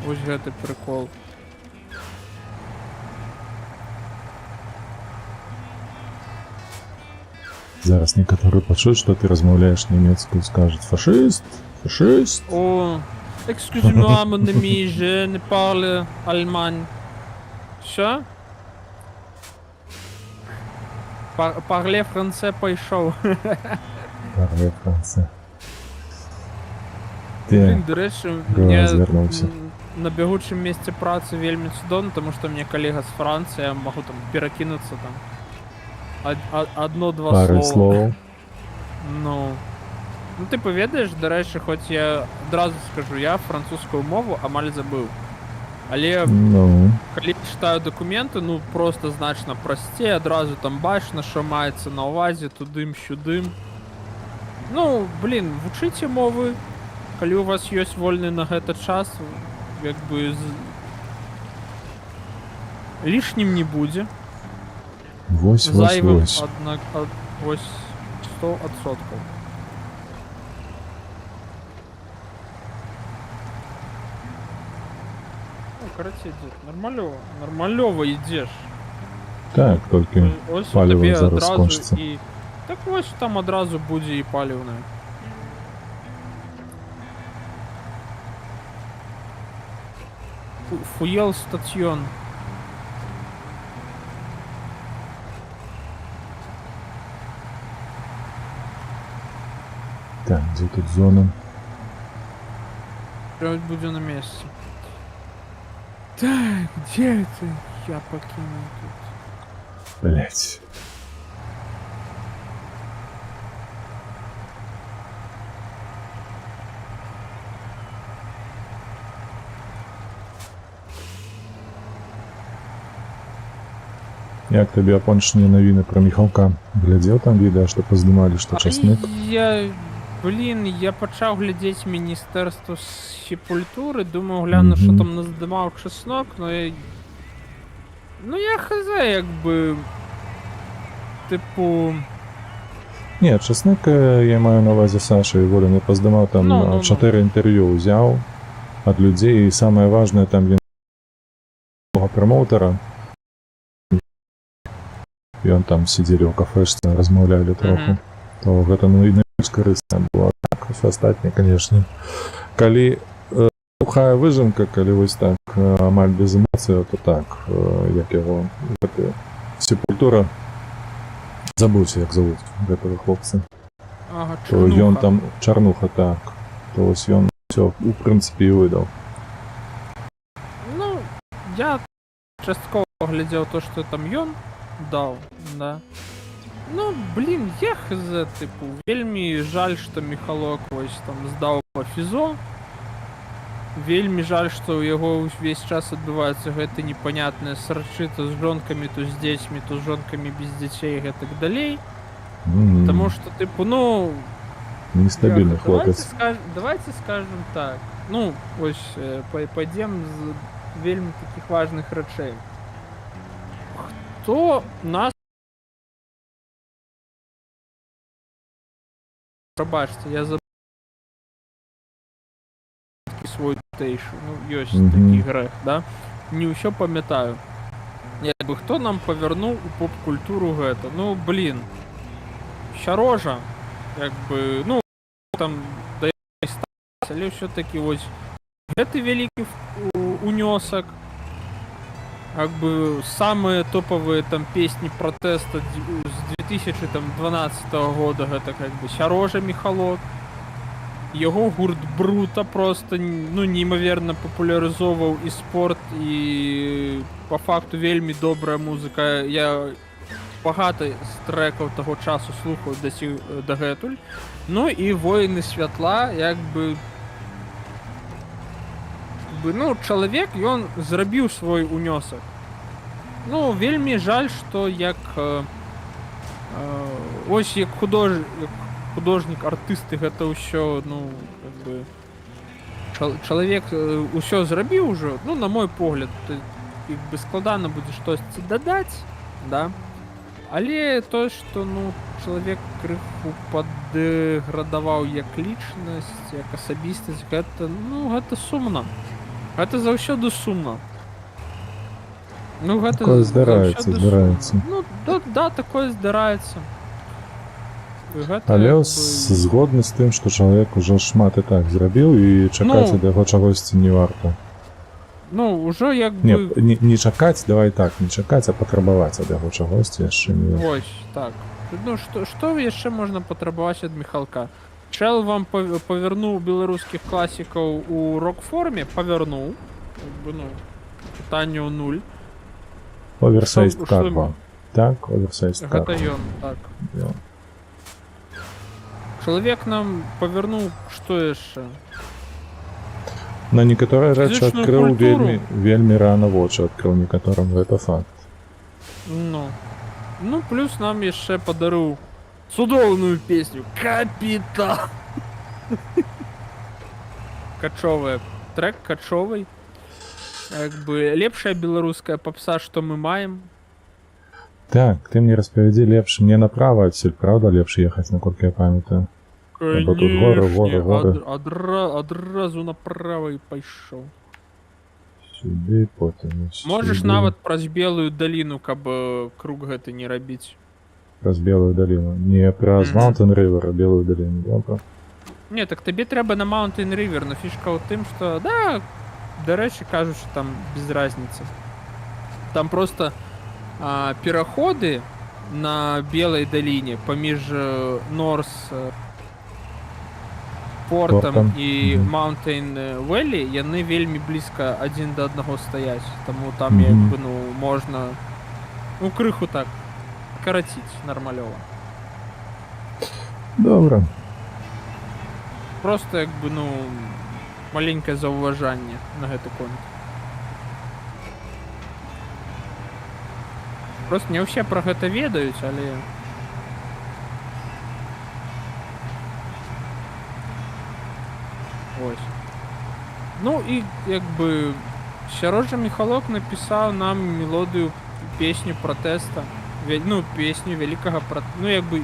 Ось гэта прикол. Зараз некоторые почуют, что ты размовляешь немецкую, скажут фашист, фашист. О, excusez-moi, mon ami, je ne parle allemand. Що? Parler français пойшов. Parler français. Блін, до речі, мені звернувся. на бігучому місці праці вельми чудово, тому що у мене колега з Франції, я можу там перекинутися там. Одно-два Пару слова. слов. Ну, ти повідаєш, до речі, хоч я одразу скажу, я французьку мову амаль забив. Але коли читаю документи, ну просто значно простіше, одразу там бачно, що мається на увазі, тудим-сюдим. Ну, блін, вчите мови, коли у вас є вольний на гэта час, якби Лішнім не будзе. Вось, вось, Зайвым, вось. аднак, вось 100%. Ну, карацей, дзед, нормалёва ідзеш. Так, толькі Ось паліва табе зараз адразу скончыцца. і... Так вось там адразу будзе і паліўная. Фуел стацыён. Так, дзе тут зона? Прям будзе на месцы. Так, дзе ты? Я пакінуў тут. Блять. Як табе апошнія навіны пра Міхалка? Глядзеў там відэа, што паздымалі, што часнык? Я пачаў глядзець міністэрства сепультуры, думаю, гляну, што там наздымаў часнок, но я... Ну я хз, як бы... Тыпу... Не, часнык, я маю на увазе Саша і Воля не паздымаў, там 4 інтэрв'ю ўзяў ад людзей, і самае важнае, там він прамоўтара. І он там сидзелі ў кафешцы, размаўлялі троху. То гэта найбольш карысна было. Так, усё астатняе, канешне. Калі сухая выжимка, калі вось так амаль без эмоцыяў, то так, як яго сепультура, забыўся, як завуць гэтага хлопца. Ага, То ён там чарнуха, так. То вось ён усё, у прынцыпе, і выдаў. Ну, я часткова глядзеў то, што там ён даў, да. Ну, блин, я хз, тыпу, вельмі жаль, што Міхалок вось там здаў па фізо. Вельмі жаль, што ў яго ўвесь час адбываецца гэта непанятнае сарчы то з жонкамі, то з дзецьмі, то з жонкамі без дзяцей і гэтак далей. Таму што, тыпу, ну... Нестабільны хлопец. Давайте скажем так. Ну, вось, пойдем з вельмі такіх важных рэчэй. Хто нас... Пробачце, я забыл свой тейшу. Ну, ёсць такі грэх, да? Не ўсё памятаю. Як бы хто нам павярнуў у поп-культуру гэта? Ну, блин. Сярожа, як бы, ну, там, да я стаць, але ўсё-такі вось гэты вялікі унёсак. Как бы самые топовые там песни протеста с 2012 года это как бы Сярожа Міхалок. Яго гурт Брута просто, ну, неймаверна папулярызоўваў і спорт, і по факту вельмі добрая музыка. Я багата з трэкаў таго часу слухаў дагэтуль. Ну і Воіны святла, як бы, ну, чалавек, ён зрабіў свой унёсак. Ну, вельмі жаль, што як ось як художнік, артысты гэта ўсё, ну, як бы, чалавек усё зрабіў ужо, ну, на мой погляд, як бы складана будзе штосьці дадаць, да? Але то, што, ну, чалавек крыху паддэградаваў як лічнасць, як асабістасць, гэта, ну, гэта сумна. Гэта заўсёды сумна. Ну, гэта такое здараецца. Ну, да, такое здараецца. Але згодны з тым, што чалавек ужо шмат і так зрабіў, і чакаць ад яго чагосьці не варта. Ну, ўжо як бы... Не чакаць, давай так, не чакаць, а патрабаваць ад яго чагосьці яшчэ не варта. Вось, так. Ну, што яшчэ можна патрабаваць ад Міхалка? Чэл вам павярнуў беларускіх класікаў у рок-форме, павярнуў. Ну, пытанне ў нуль. Оверсайз Карва. Так, оверсайз Карва. Гэта ён, так. Чалавек нам павярнуў, што яшчэ? На некаторыя рэчы адкрыў вельмі рана вочы, адкрыў некаторым, гэта факт. Ну, плюс нам яшчэ падарыў цудоўную песню «Капітан». Качовая. Трек качовый. Як бы лепшая беларуская попса, што мы маем. Так, ты мне распавядзі лепш, мне направо адсюль, правда, лепш ехаць, наколькі я памятаю. Або тут горы, горы, горы. Адразу направо і пайшоў. Сюды, потым сюды. Можаш нават праз белую даліну, каб круг гэты не рабіць. Праз белую даліну. Не праз Mountain River, а белую даліну, добра. Не, так табе трэба на Mountain River, но фішка ў тым, што, да, дарэчы, кажучы, там без разницы. Там просто пераходы на белай даліне паміж Норс портам і Mountain Valley, яны вельмі блізка адзін да аднаго стаяць. Таму там як бы, ну, можна, ну, крыху так караціць нармалёва. Добра. Просто як бы, ну, маленькае заўважанне на гэты конт. Просто не ўсе пра гэта ведаюць, але... Ось. Ну і як бы Сярожа Міхалок напісаў нам мелодыю песню пратэста. Ну, песню вялікага пратэста. Ну, як бы,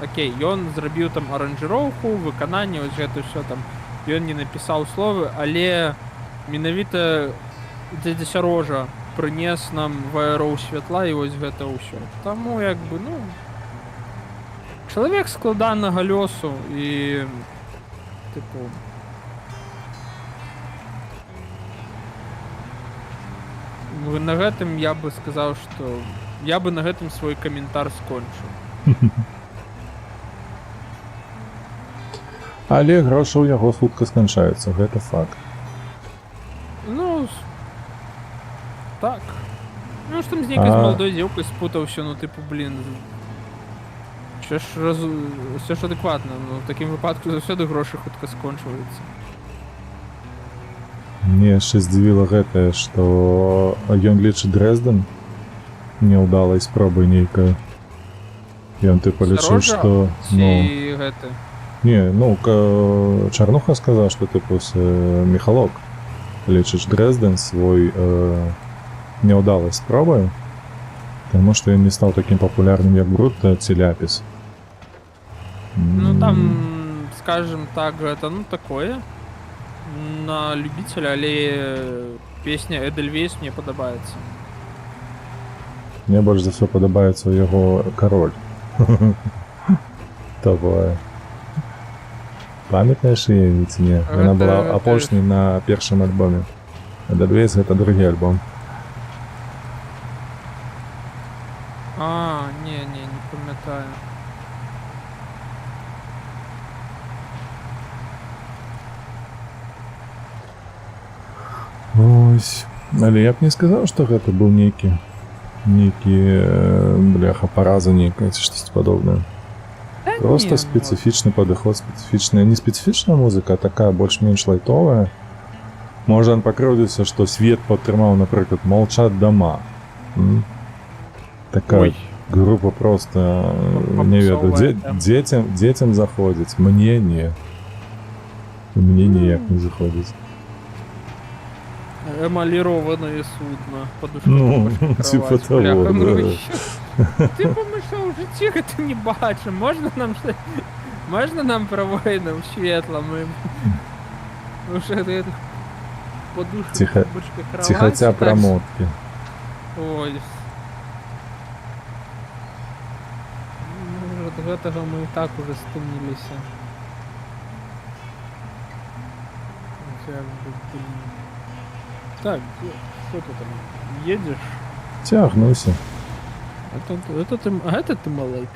окей, ён зрабіў там аранжыроўку, выкананне, ось гэта ўсё там. Ён не напісаў словы, але менавіта дзядзя Сярожа прынес нам ваяроў святла і ось гэта ўсё. Таму, як бы, ну... Чалавек складанага лёсу і... Тыпу... На гэтым я бы сказаў, што... Я бы на гэтым свой каментар скончыў. Але грошы ў яго хутка сканчаюцца, гэта факт. Ну... Так. Ну, што там з нейкай маладой дзеўкай спутаўся, ну, тыпу, блін... Що ж все ж адэкватна, ну, в такім выпадку заўсёды грошы хутка скончваюцца. Мне яшчэ здзівіла гэтае, што ён лічыць Дрэздэн няўдалай спробай нейкай. Ён тыпа лічыў, што... Ці гэты? Не, ну, Чарнуха сказаў, што тыпу Міхалок лічыць Дрэздэн свой няўдалай спробай, таму што ён не стаў такім папулярным, як Брутта ці Ляпіс. Ну, там, скажем так, гэта, ну, такое. На любителя, але песня Эдельвейс мне падабаецца. Мне больш за ўсё падабаецца яго Кароль. Такое. Памятаеш яе ці не? Яна была апошняй на першым альбоме. Эдельвейс гэта другі альбом. Не памятаю. Ось. Але я б не сказаў, што гэта быў нейкі бляха, параза нейкая ці штось падобнае. Просто спецыфічны падыход, спецыфічная, не спецыфічная музыка, а такая больш-менш лайтовая. Можа, ён пакрыўдзіўся, што свет падтрымаў, напрыклад, «Молчат дома». Такая група просто, не ведаю, дзецям заходзіць, мне не. Мне ніяк не заходзіць. Эмалірованае судно. Ну, типа того, да. Ты помышляў, у жыцці гэта не бачым. Можна нам пра войну светла? Мы уже гэтых подушек, Ціхаця прамоткі. Ой. Ад гэтага мы і так уже стаміліся. Так, что ты там едешь? Тягнуся. Это ты малайший.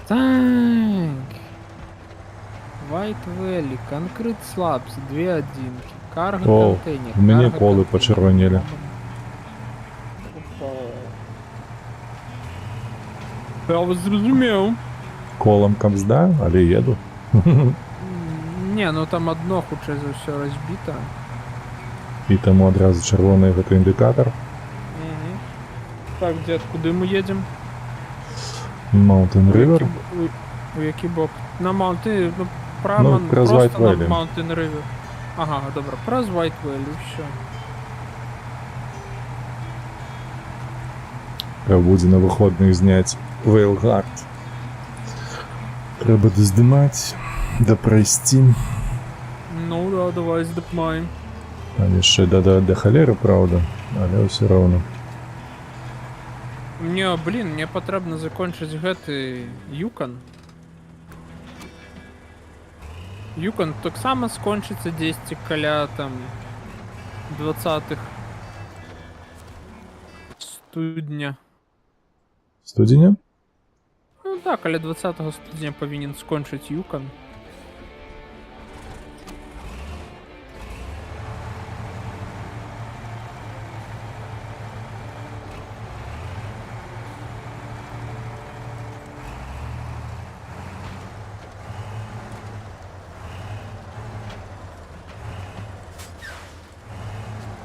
Так. White Valley, Concrete Slabs, 2 одинки. Карго контейнер. У мяне колы пачырванелі. Я вас зразумеў. Колам камзда, але еду. Не, ну там одно хутчэй за ўсё разбіта. І таму адразу чырвоны гэты індыкатар. Так, дзед, куды мы едзем? Mountain River. У які бок? На Mountain, ну, прямо праз White просто Valley. на Mountain River. Ага, добре, про White Valley, все. Треба буде на виходних зняти Вейлгард. Треба доздимати, да пройти. Ну да, давай здипмаємо. Там ще до холери, правда, але все одно. Мені потрібно закінчити гети Юкон. Юкон так само скончиться десь каля там 20-х студня. Студеня? Ну так, каля 20-го студня повинен скончить Юкон.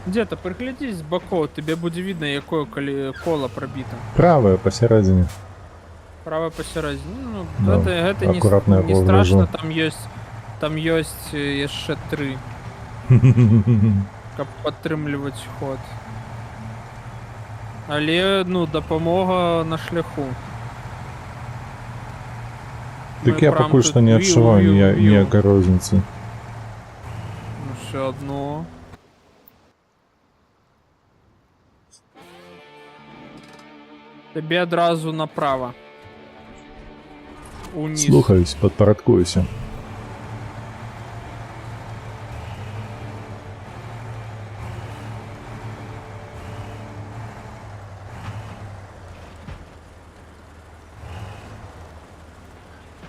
Где-то приглядись з боков, тебе буде видно, якое коло пробито. Праве, посередині. Право посередині. Ну, Да, это аккуратно я не страшно, погляжу. там есть еще 3, каб підтримувати ход. Але, ну, допомога на шляху. Так Ми я прям поки тут що не відчуваю ніякої розниці. Ну, все одно. Тобі одразу направо. Униз. Слухаюсь, підпорядкуюся.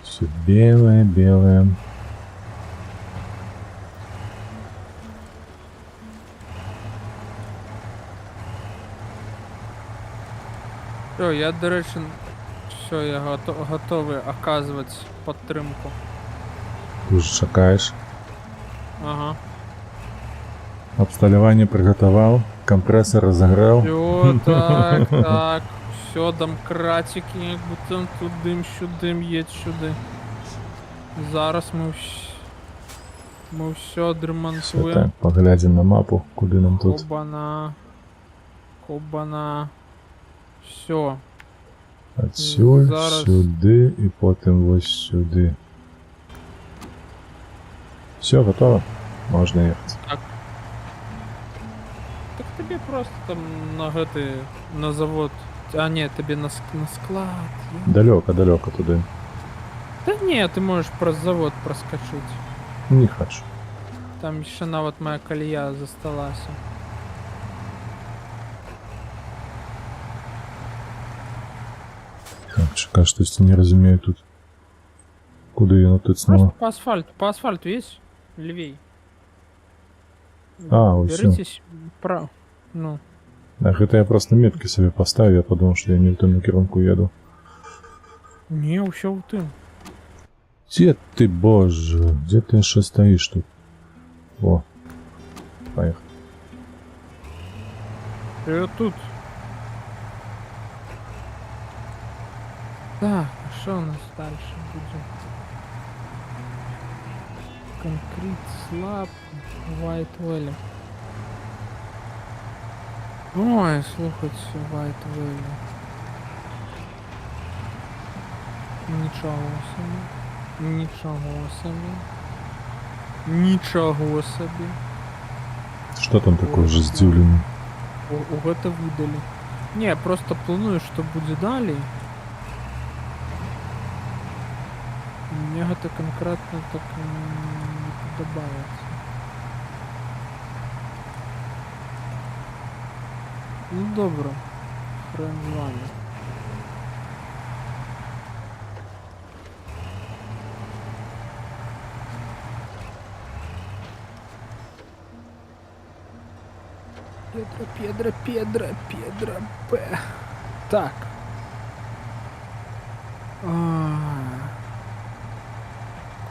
Все белое, белое. Все, я, до речі, все, я готовий оказувати підтримку. Ты же чекаешь. Ага. Обсталювання приготовил, компрессор разогрел. Все, так, так. Все, домкратики, як будто тут дим, їдь сюди. Зараз ми все Все дремонтуємо. так, поглядим на мапу, куди нам тут. Кобана. Кобана. Все. Отсюль, Зараз. сюди і потім ось сюди. Все, готово. Можна їхати. Так тобі просто там на завод. А ні, тобі на склад. Далеко туди. Та ні, ти можеш про завод проскочити. Не хочу. Там ще навіть моя колія засталася. Так, чекай, щось не розумію тут. Куди воно тут Просто снова? по асфальту есть? Левей. А, ось всё. Беритесь право. Ну. Ах, это я просто метки себе поставил, я подумал, что я не в том керунку еду. Не, все в тым. Где ты, боже? Где ты еще стоишь тут? О, поехали. Я тут. Так, а что у нас дальше будет? Конкрет, слаб, White Valley. Ой, слухайте, White Valley. Нічого собі. Нічого собі. Нічого собі. Что там такое жездюлиный? У гэта выдали. Не, просто планую, что будет далі. Мне гэта конкретно так не подобається. Ну добре. Хрен з вами. Педро, П. Так.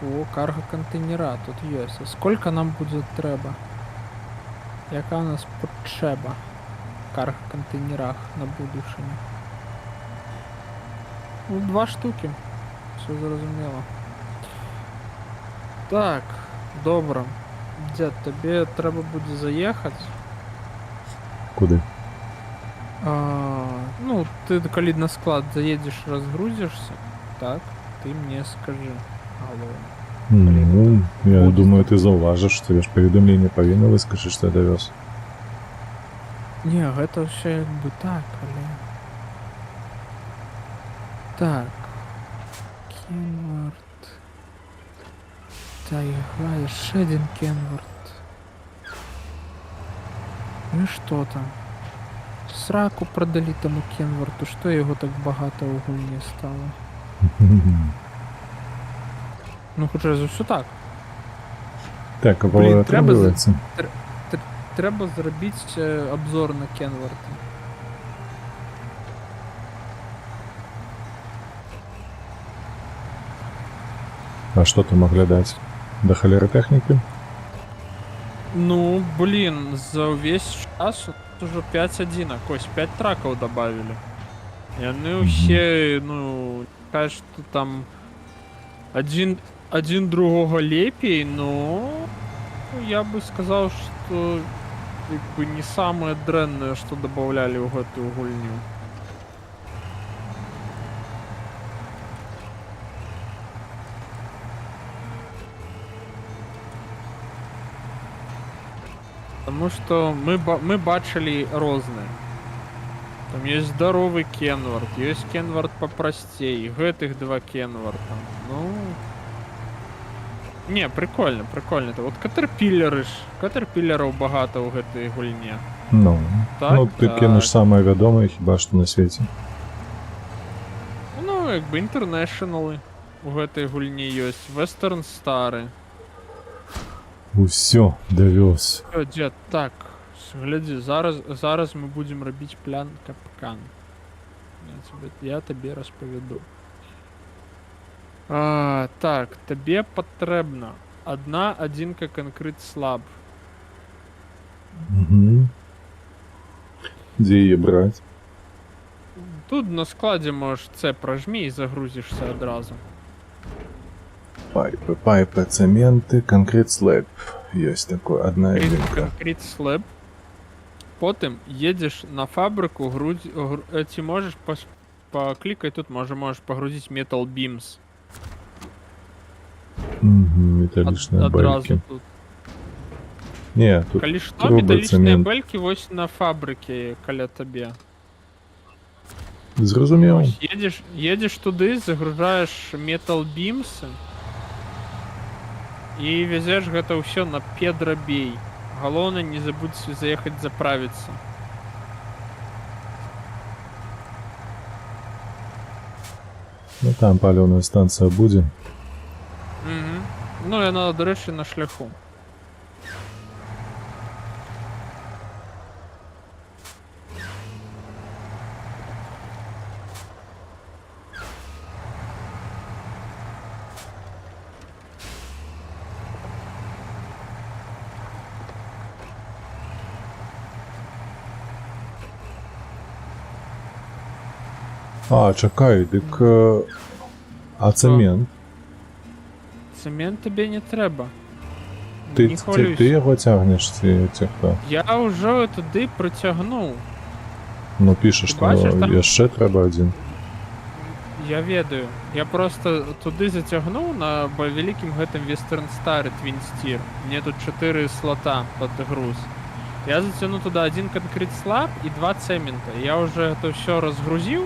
О, карго контейнера тут є. А сколько нам буде треба? Яка у нас потреба? Карго контейнерах на будущее. Ну, 2 штуки. Все зрозуміло. Так, добре. Дед, тобі треба буде заїхати. Куди? Ну, ти коли на склад заїдеш, розгрузишся, так, ти мені скажи. Алло. Ну, я Будет. думаю, ты зауважишь, тебе ж поведомление повинно выскажи, что я довез. Ні, гэта все якби так, але... Так. Кенвард. Тайга, ще один Кенвард. Ну і що там? Сраку продали тому Кенварту, що його так багато у гульні стало? Ну, хоча за все так. Так, а Блін, треба отрабатывается. Треба зробити обзор на Кенварта. А что ты могли дать? До холеры техники? Ну, блин, за весь час уже 5 одинок, ось 5 траков добавили. И они вообще, ну, кажется, что там один другого лепей, но я бы сказал, что как бы не самое дренное, что добавляли в эту гульню. Потому что мы бачили розные. Там есть здоровый Кенвард, есть Кенвард попростей, гэтых два Кенварда. Ну... Не, прикольно, прикольно. Это вот Катерпиллеров багато у гэтай гульне. Ну, Так, ну ты так. кинешь самое вядомое, хіба што на свеце. Ну, як бы інтернешнали у гэтай гульні ёсць, Western Stары. Усё, довез. О, дед, так, глядзі, зараз мы будзем рабіць плян капкан. Я табе распавяду. Так, табе патрэбна одна адзінка канкрыт слаб. Угу. Где ее брать? Тут на складе можешь С прожми и загрузишься одразу. Пайпы, цементы, конкрет слэп. Есть такое, одна единка. Конкрет слэб. Потом едешь на фабрику, ты можешь покликать тут, можешь погрузить Metal Beams. Угу, металличные Одразу бельки. тут. Не, тут Калі што, трубы, металічныя цемент. бэлькі вось на фабрыке каля табе. Зразумел. Ось, едешь туды, загружаешь Metal Beams і везеш гэта ўсё на Педрабей. Галоўнае, не забудь заехаць заправіцца. Ну там палёвая станция будет. Ну, яна, до рэчы, на шляху. А, чакай, дык... А цемент? Цемент табе не трэба. Ты, Не ты, хвалюйся. ты его тягнешь, ці хто? Я ўжо туды прыцягнуў. Ну пішаш, Ты што бачиш, там- яшчэ трэба адзін. Я ведаю. Я просто туды зацягнуў на вялікім гэтым Western Star Twin Steer. Мне тут 4 слота под груз. Я зацягну туда один конкрет слаб и 2 цемента. Я уже это все разгрузил.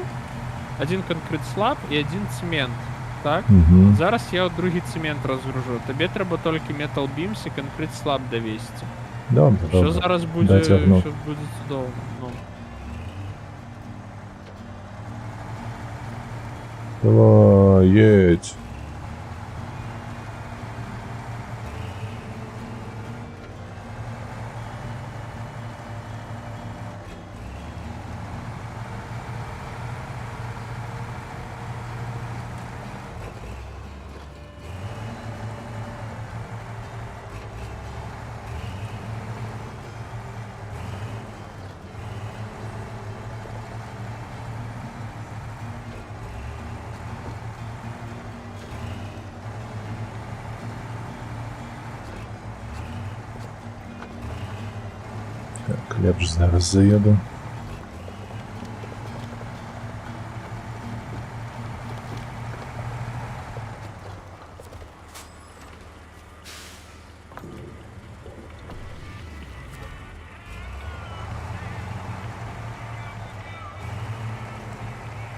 Один конкрет слаб и один цемент. Так? Угу. Зараз я от другі цемент розгружу. Тобі треба тільки Metal Beams і конкрет слаб довести. Добре, Що добре. зараз буде, Дотягну. що буде чудово. Ну. Давай, едь. Лепш зараз заеду.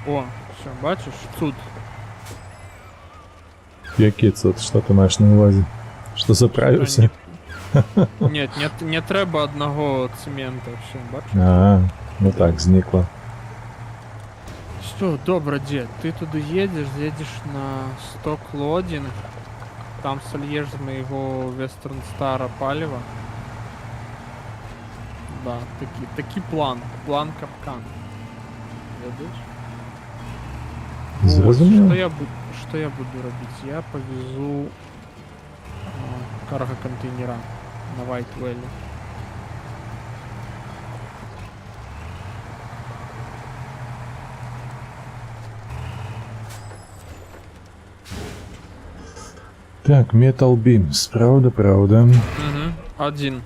О, все, бачиш, тут. Який це? Що ти маєш на увазі? Що заправився? Нет, не треба одного цемента, все, бачиш? А, ну так, зникло. Что, добро, дед, ты туда едешь на сток-лодинг, там сольешь з моего Western Star палева. Да, такий план капкан. Видиш? Зрозуміло. Что я буду робить? Я повезу карго-контейнера на White Valley. Так, Metal Beams. Правда. Угу. Один.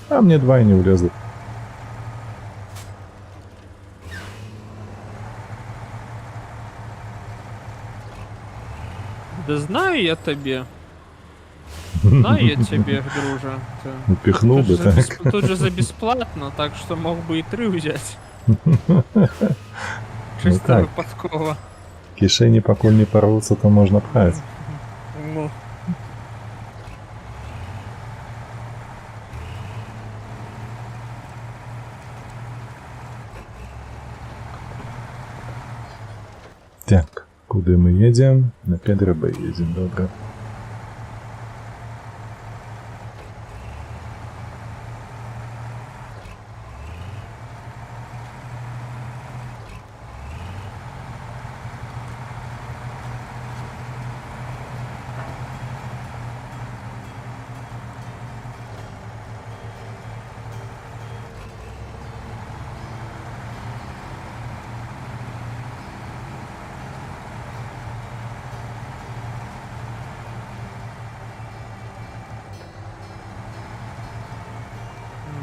А мне два и не влезут. Да знаю я тебе. Знаю я тебе, друже. Упихнул бы так. Тут же за бесплатно, так что мог бы и 3 взять. Ну Чисто так, выпадково. кишени покуль не порвутся, то можно пхать. Ну. Так, куда мы едем? На 5РБ едем, добро.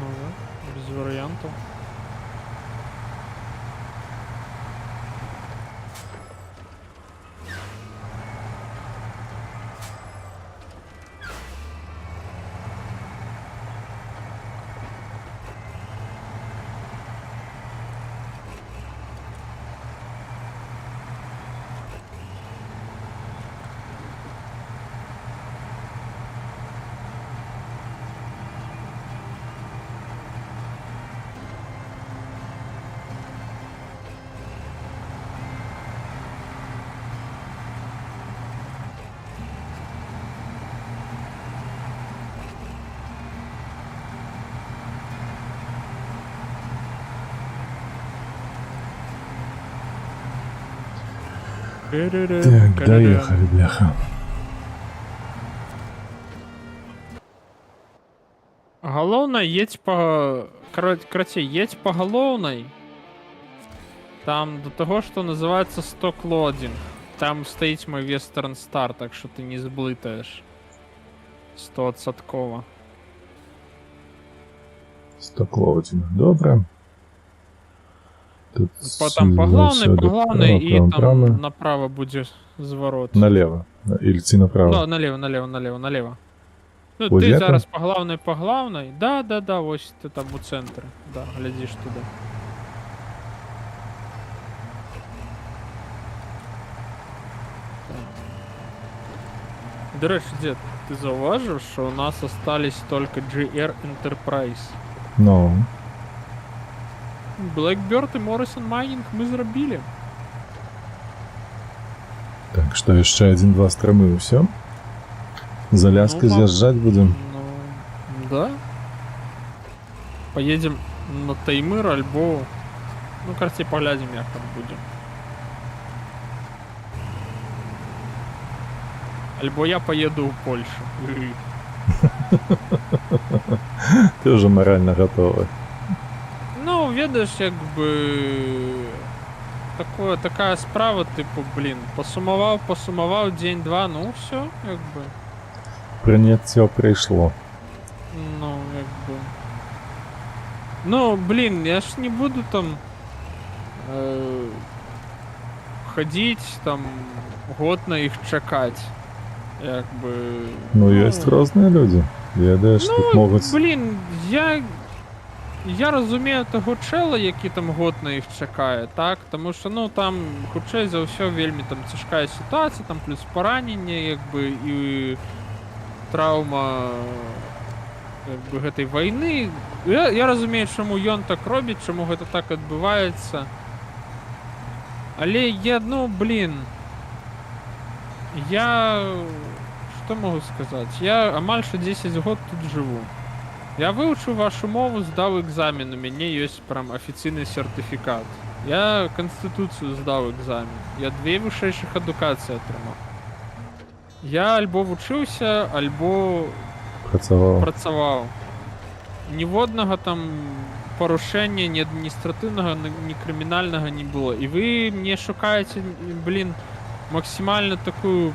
Ну да, без вариантов. Так, доехали, бляха. Головне, едь по... Короче, едь по головной. Там до того, что называется сток-лодинг. Там стоит мой Western Star, так что ты не сблытаешь. 100%. Стоклоудинг, добре. Тут Там по главной, право, и право, там право. направо будет зворот. Налево. Или идти направо. Да, налево. Ну, Вот ти это? зараз по главной. Да, ось ти там у центрі. Да, глядиш туди. До речі, дід, ти зауважив, що у нас остались тільки GR Enterprise. Ну, Blackbird і Morrison Mining ми зробили. так, что еще 1-2 стромы и все. За ляской Ну, з'їжджать будем. Ну, да. Поедем на Таймыр, альбо... Ну, короче, поглядим, як там будем. Альбо я поеду в Польшу. Ты уже морально готова. Ну, ведаєш, якби... Така справа, типу, блін, посумував день-два, ну все, якби. Приняття прийшло. Ну, якби. Ну, блін, я ж не буду там ходить, там, год на їх чекати. Якби. Ну, есть разные люди. Ведаешь, тут Ну, могут... блін, я розумію того чела, який там год на їх чекає, так? Тому що, ну, там, хоча за все, вельми там тяжка ситуація, там плюс поранення, якби, і травма якби, гэтай війни. Я розумію, чому ён так робить, чому гэта так відбувається. Але я, ну, блін, я... Что могу сказать? Я амаль что 10 год тут живу. Я выучу вашу мову, сдал экзамен, у меня есть прям официальный сертификат. Я конституцию сдал экзамен. Я 2 вышэйшых адукацыі атрымаў. Я альбо вучыўся, альбо працаваў. Ніводнага там парушэння ні адміністратыўнага, ні крымінальнага не было. І вы мне шукаеце, блин, максимально такую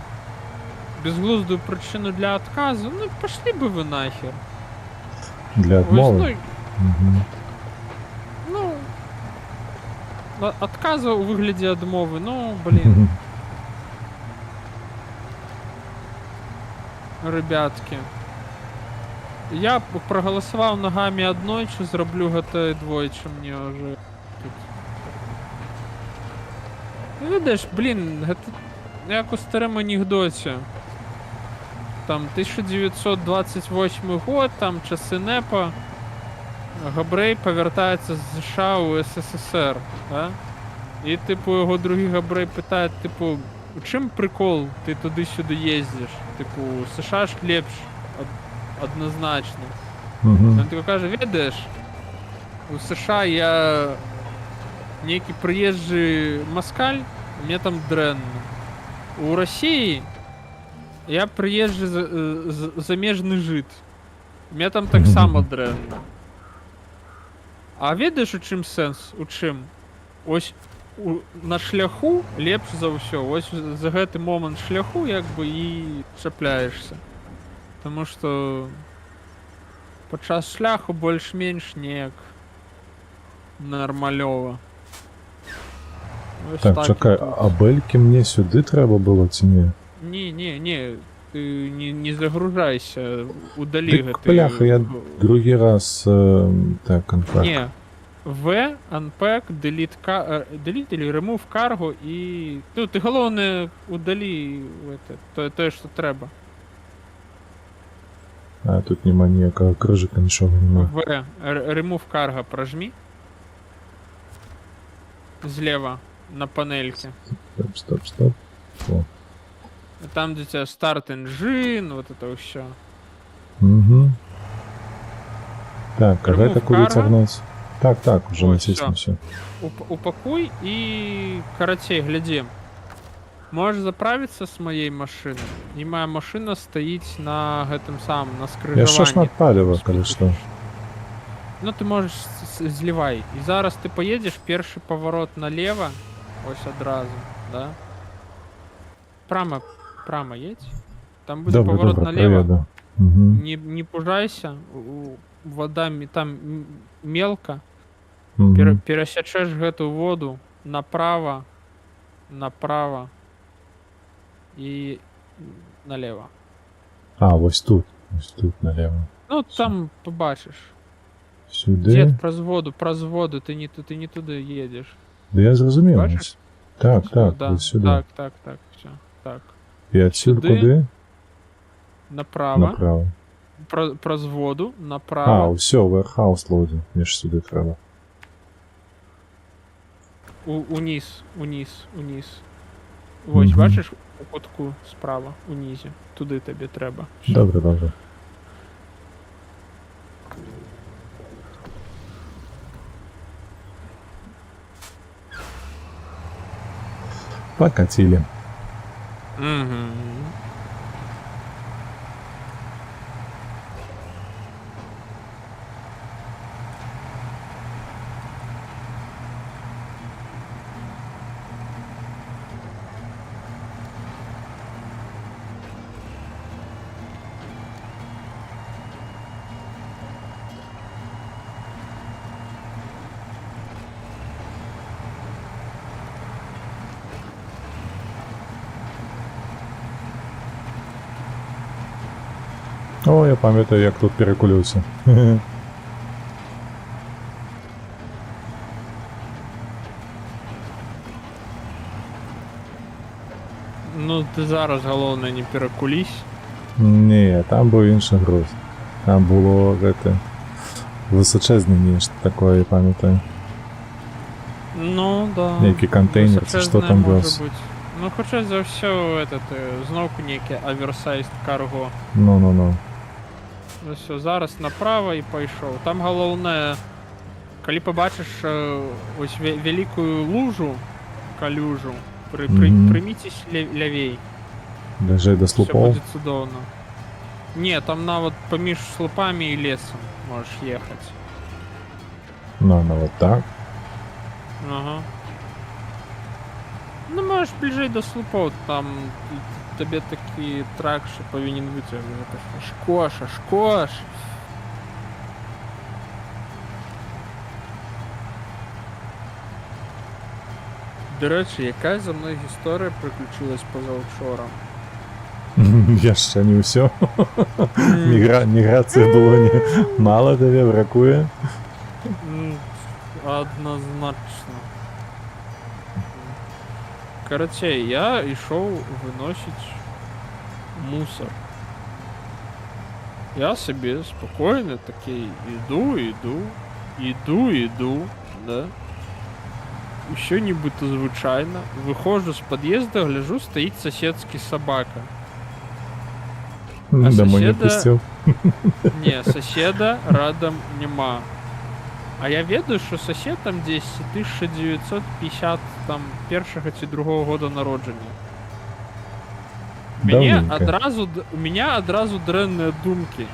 безглуздую причину для отказа, ну пошли бы вы нахер. Для отмовы? Ну, отказа у выгляде отмовы, ну, блин. Ребятки. Я проголосовал ногами однойчы, зроблю гэта двойчы мне уже тут. Видиш, блин, гэта як у старым анекдоце. Там 1928 год, там часы НЭПа, Габрэй повертаецца з США ў СССР, да? І, типу, його другий Габрэй пытае, типу, у чым прикол, ты туды-сюды ездзіш? Типу, США ж лепш, однозначно. Він тако каже, ведаеш, у США я нейкі прыезджы москаль, мне там дрэнна. У Росії я приезжий замежный жид. Мне там так само дрэнна. А ведаеш, у чым сэнс? У чым? Ось на шляху лепш за ўсё. Ось за гэты момант шляху як бы і чапляешься. Таму што падчас шляху больш-менш неяк нармалёва. Так, чакай, а бэлькі мне сюды трэба было ці не? Не, ты не загружайся, удали гэта. Бляха, я другі раз так, unpack. Не, V, unpack, delete или remove cargo і... Ну, ти головне удали тое, що треба. А, тут нема ніякого крыжика, нічого нема. V, remove cargo прожми. Злева, на панельке. Стоп. О. Там, где у тебя старт engine, вот это все. Угу. Так, а это куда cargo. тягнуть? Так, уже натисну все. Упакуй и короче, гляди. Можешь заправиться с моей машины. И моя машина стоит на этом самом, на скрыжовании. Я що ж на паліво, коли що. Ну ты можешь зливай. И зараз ты поедешь, перший поворот налево, ось одразу, да? Прямо едь. Там будет поворот налево. Угу. Не пужайся. Вода там мелко. Угу. Пересечешь гэту воду направо и налево. А, вось тут налево. Ну там побачиш. Сюди? Дед, праз воду, ты не туди едешь. Да я зрозумів. Бачиш? Так, да, ось сюди. Так, все, так. І отсюда Сюди. куди? Направо. Праз воду, А, направо. все, warehouse лоді. Мені ж сюди треба. Униз. Ось, Мгм. бачиш у кутку справа, унизі. Туди тобі треба. Добре. Покатили. Угу. О, я пам'ятаю, як тут перекулився. Ну, ти зараз головне не перекулись. Ні, там був інший груз. Там було височезне ніж таке, я пам'ятаю. Ну, да. Який контейнер, це що Височезне там може вез? бути. Ну, хоча за все, знову некий оверсайз карго. Ну. Ну все, зараз направо і пішов. Там головне, коли побачиш ось велику лужу, калюжу, Мгм. примітись лявей. Лежить до Все слупов. буде чудовно. Ні, там вот поміж слупами і лесом можеш їхати. Ну, вот так. Ага. Ну, можеш ближей до слупов, там тобі такий трак, що повинен бути. Шкош. До речі, яка за мною історія приключилась поза офшором? Я ще не все. Міграції було мало тобі, бракує. Однозначно. Короче, я йшов виносить мусор. Я собі спокійно такий іду, да. І що нібито звичайно. Виходжу з під'їзду, гляжу, стоїть сусідський собака. Домой не соседа- пустив. Не, соседа рядом нема. А я ведаю, що сосед там десь 1951 чи 2 года народження. Давненько. У меня одразу дренные думки.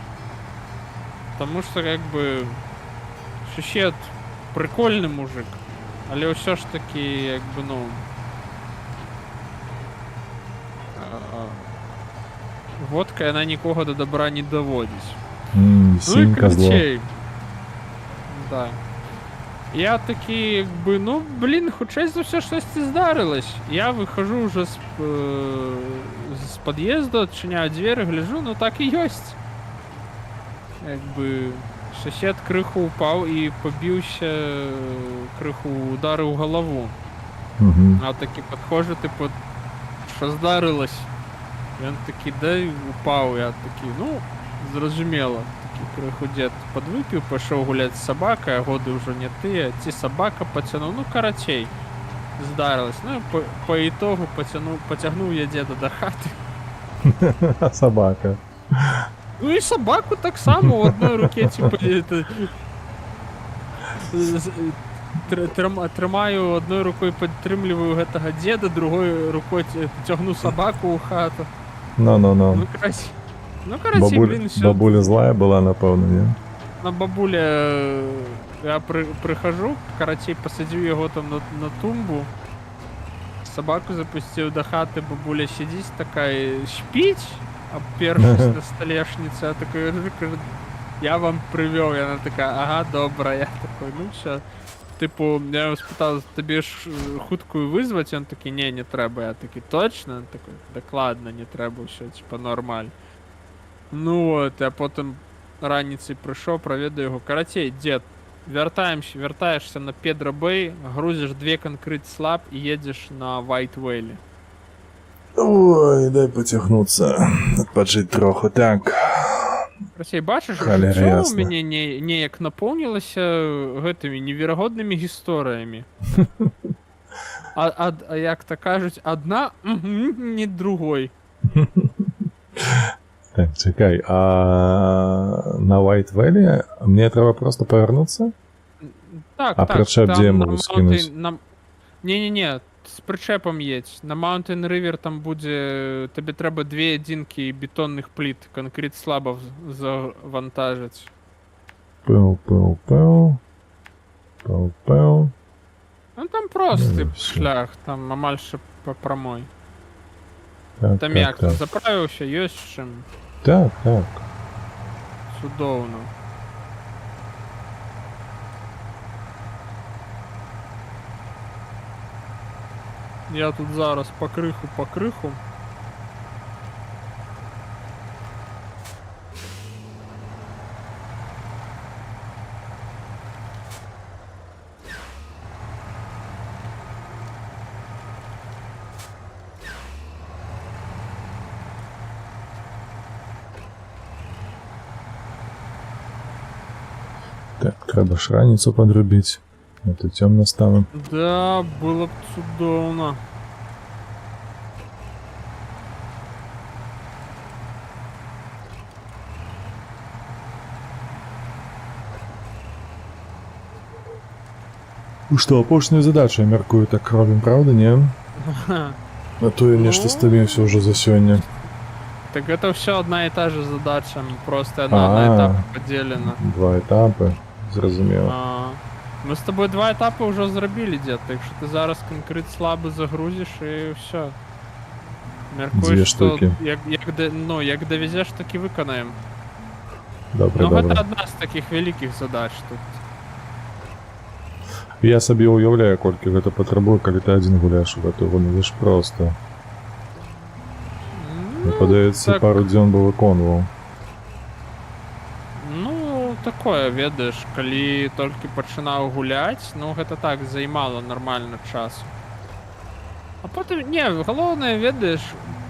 Потому что, как бы, сосед прикольный мужик. Але все ж таки, якби, ну. Водка, вона нікого до добра не доводить. Ну і Синька зло. ключей. Да. Я такий, якби, ну, блін, хоча за все щось це здарилось. Я виходжу вже з під'їзду, відчиняю двері, гляжу, ну так і єсть. Якби, сусід криху упав і побився, криху ударив голову. Угу. А таки підходжу, типу, що здарилось? Він такий, де упав, я такий, ну, зрозуміло. Такий криху дід підвипив, пішов гуляти з собакою, а годи вже не ті, а ці собака потягнув, ну, корочей, здарилось. Ну, по ітогу потягнув я діда до хати. А собака. Ну і собаку так само в одній руці, типу, тримаю одною рукою, підтримлюю этого діда, другою рукою тягну собаку у хату. Ну. Ну, короче, блін, все. Бабуля злая була, напевно, ні? На бабуля, я прихожу, короче, посадив його там на тумбу, собаку запустив до хати, бабуля сидить такая, спить, опершись на столешнице, я такой, я вам привел, и она такая, ага, добре, я такой, ну все. Типу, я його спитав, тобі ж хутку визвати, він такий, ні, не треба, я такий, точно? Він такий, так ладно, не треба, все, типа, нормаль. Ну от, я потім раніцей прийшов, провідав його, короче, дід, вертаєшся на Педро Бей, грузиш 2 конкрет слаб і їдеш на White Valley. Ой, дай потягнуться. Поджить трохи, так. Короче, бачиш, Холера життя у ясна. мене неяк наповнилося гэтымі неверагодними історіями. А як то кажуть, одна не другой. Так, чекай, а на White Valley мені треба просто повернутися? Так, А так, причеп там де я на можу скинуть? Ні, з причепом їдь. На Mountain River там буде, тобі треба 2 одинки бетонних плит, конкрет слабо завантажить. Пил. Ну там просто Ну, всё. шлях, там мамальше по прямой. Так, Там так, як, так. заправився, є з чим. Так. Чудовно. Я тут зараз по криху. Так, трэба ж раніцу падрубіць. А то цёмна стала. Да, было б цудоўна. Ну што, апошнюю задачу, я мяркую, так робім, правда, не? А то я нешта стаміўся ўжо за сёння. Так это все одна и та же задача, просто она на этапы поделена. 2 этапы, зразумела. Мы с тобой 2 этапа уже зробили, дед, так что ты зараз конкрет слабо загрузишь и все. Две штуки. Як довезеш, так и виконаем. Добре, Ну, добре. это одна з таких великих задач тут. Я сабе уяўляю, колькі гэта патрабуе, калі ты адзін гуляеш у гэтую гульню. Вы ж проста. Мне падаецца, так. пару дзён бы выконваў. Ну, такое, ведаеш, калі толькі пачынаў гуляць, ну, гэта так, займала нормально часу. А потым, не, галоўнае, ведаеш,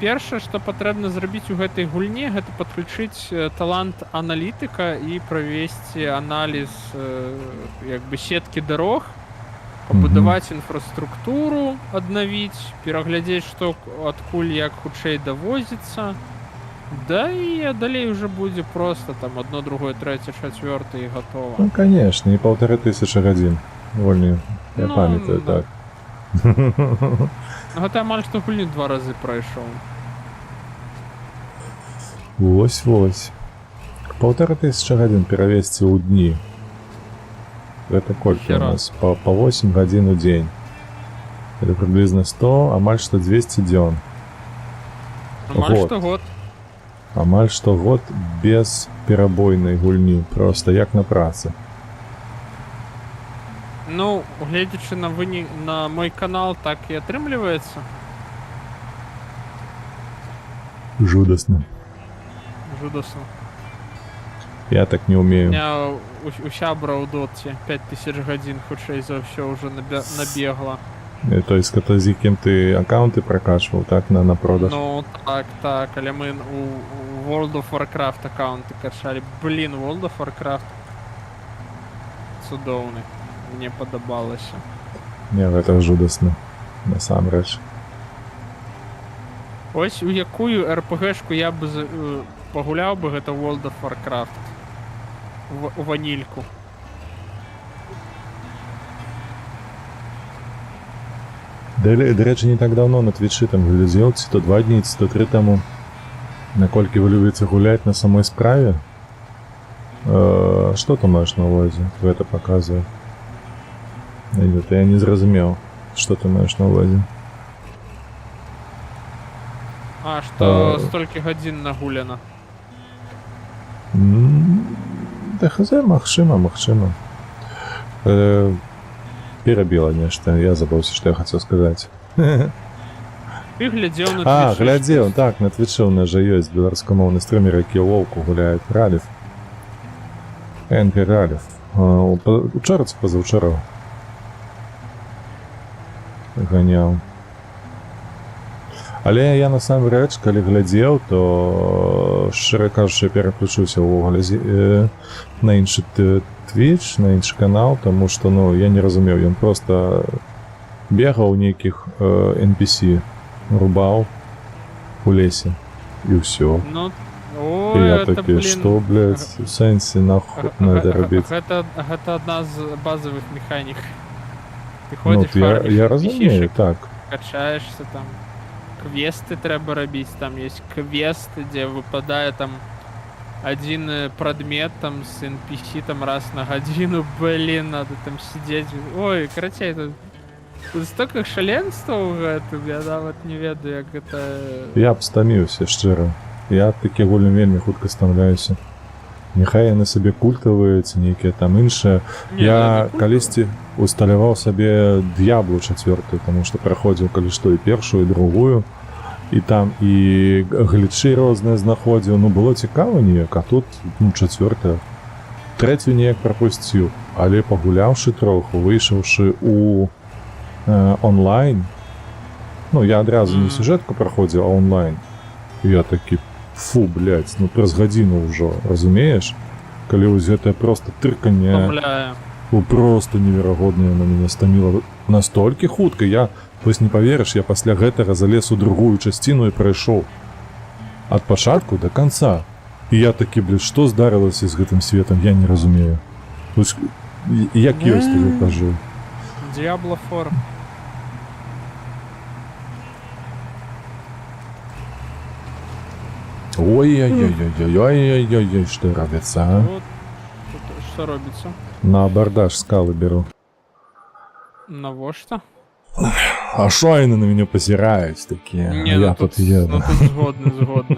першае, што патрэбна зрабіць у гэтай гульні, гэта падключыць талант аналітыка і правесці аналіз як бы сеткі дарог, пабудаваць інфраструктуру, аднавіць, пераглядзець, што адкуль як хутчэй давозіцца. Да і далей уже будзе просто там 1, 2, 3, 4 і гатова. Ну, конечно, і 1500 гадзін гульні. Я Ну, памятаю, да. так. Гэта амаль што гульню 2 разы прайшоў. Вось-вось. 1500 гадзін перавесці ў дні. Гэта колькі у Хера. нас? По 8 гадзін у дзень. Это приблизно 100, амаль што 200 дзён. Амаль Год. што год. Амаль што год без перабойнай гульні. Просто як на працы. Ну, гледзячы на вынік на мой канал, так і атрымліваецца. Жудасна. Жудасна. Я так не У умею. меня у сябра ў доце 5000 гадзін хутчэй за ўсё ўжо набегла. То есть, з якім ты аккаунты прокачваў, так, на продаж? Ну, так, але мы у World of Warcraft аккаунты качалі. Блин, World of Warcraft цудоўны. Мне падабалася. Не, гэта жудасна. Насамрэч. Ось у якую РПГшку я бы пагуляў бы, гэта World of Warcraft. У ванільку. Да рэчы, не так давно на Твічы там глядзеў, ці то 2 дні, ці то 3 таму, наколькі вы любіце гуляць на самой справе. Што ты маеш на ўвазе? Гэта паказвае. Я не зразумеў, што ты маеш на ўвазе. А, што столькі гадзін нагуляна. Да хз, магчыма. Перабіла нешта, я забыўся, што я хацеў сказаць. Ты глядзеў на А, Твічы, глядзеў, так, на Твічы у нас жа ёсць беларускамоўны стрымер, які Вовку гуляюць, Ралев. Энка Ралев. Учора ці пазаўчора ганяў. Але я насамрэч, калі глядзеў, то, шчыра кажучы, я пераключыўся ўвогуле на іншы Twitch, на іншы канал, таму што, ну, я не разумеў, ён проста бегаў нейкіх NPC, рубаў у лесе, і ўсё. Ну, І я такі, што, блядь, у сэнсе нахуй надо рабіць? Гэта адна з базовых механік. Ты Ну, ходзіш, фарміш я разумею, NPC-шек, так. качаешься там. Квесты трэба рабіць, там есть квесты, дзе выпадае там один прадмет там с NPC там раз на гадзіну, блин, надо там сидеть. Ой, карацей, тут столько шаленстваў гэтым, я нават не ведаю, як гэта... Я б стаміўся, шчыра. Я такі гульні вельмі хутка стамляюся. Няхай яны сабе культавыя, ці нейкія там іншыя. Я калісьці усталяваў сабе Д'яблу 4, таму што праходзіў калі што і першую, і другую. І там і глічы розныя знаходзіў. Ну, было цікава неяк, а тут, ну, 4. 3 неяк прапусціў. Але пагуляўшы троху, выйшаўшы у онлайн, ну, я адразу не сюжэтку праходзіў, а онлайн. Я такі, фу, блядь, ну праз гадзіну ўжо, разумееш? Калі вось гэтае проста тырканне, Втомляе. просто неверагоднае на мяне стаміла. Настолькі хутка, я, вось не паверыш, я пасля гэтага залез у другую часціну і прайшоў. Ад пачатку да канца. І я такі, блядь, што здарылася з гэтым светам, я не разумею. Вось, як ёсць, я кажу. Diablo 4. Ой-ой-ой-ой-ой-ой-ой-ой, што робіцца, а? От тут що робиться? На абардаж скалы беру. Навошта? А шо яны на мяне пазіраюць такія? Не, Я тут еду. ну тут згодны.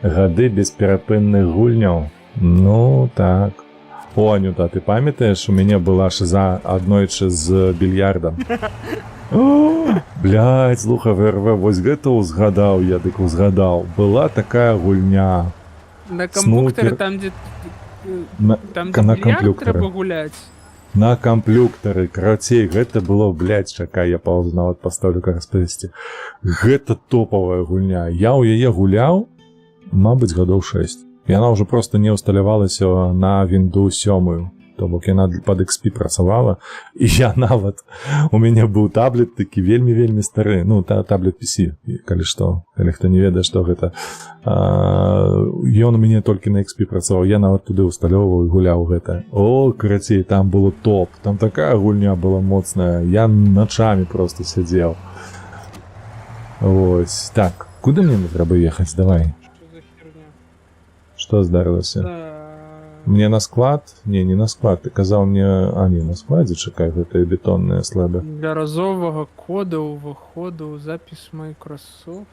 Гады бесперапынных гульняў. Ну, так. О, Анюта, ты памятаеш, у мяне была шиза аднойчы з більярдам? Блядь, слухай, ВРВ, вось гэта узгадаў, я дык узгадаў. Была такая гульня. На кампуктары, Снукер. там, дзе На більярд камплюктары. трэба гуляць. На камплюктары, карацей, гэта было, блядь, чакай, я паўзу нават паставлю как распавесці. Гэта топавая гульня. Я ў яе гуляў, мабыць, гадоў 6. Яна ўжо просто не ўсталявалася на Windows 7. То бок яна пад XP працавала. І я нават, у мяне быў таблет такі вельмі-вельмі стары. Ну, таблет PC, калі што. Калі хто не ведае, што гэта. Ён у мяне толькі на XP працаваў. Я нават туды ўсталёўваў і гуляў гэта. О, карацей, там было топ. Там такая гульня была моцная. Я начамі просто сядзеў. Вось. Так, куды мне трэба ехаць? Давай. Що за херня? Што здарылася? Да. Мне на склад? Не, не на склад. Ты казаў мне... А, не, на складзе, чакай, гэтыя бетонныя слабы. Для разовага кода ўваходу ў запіс Microsoft.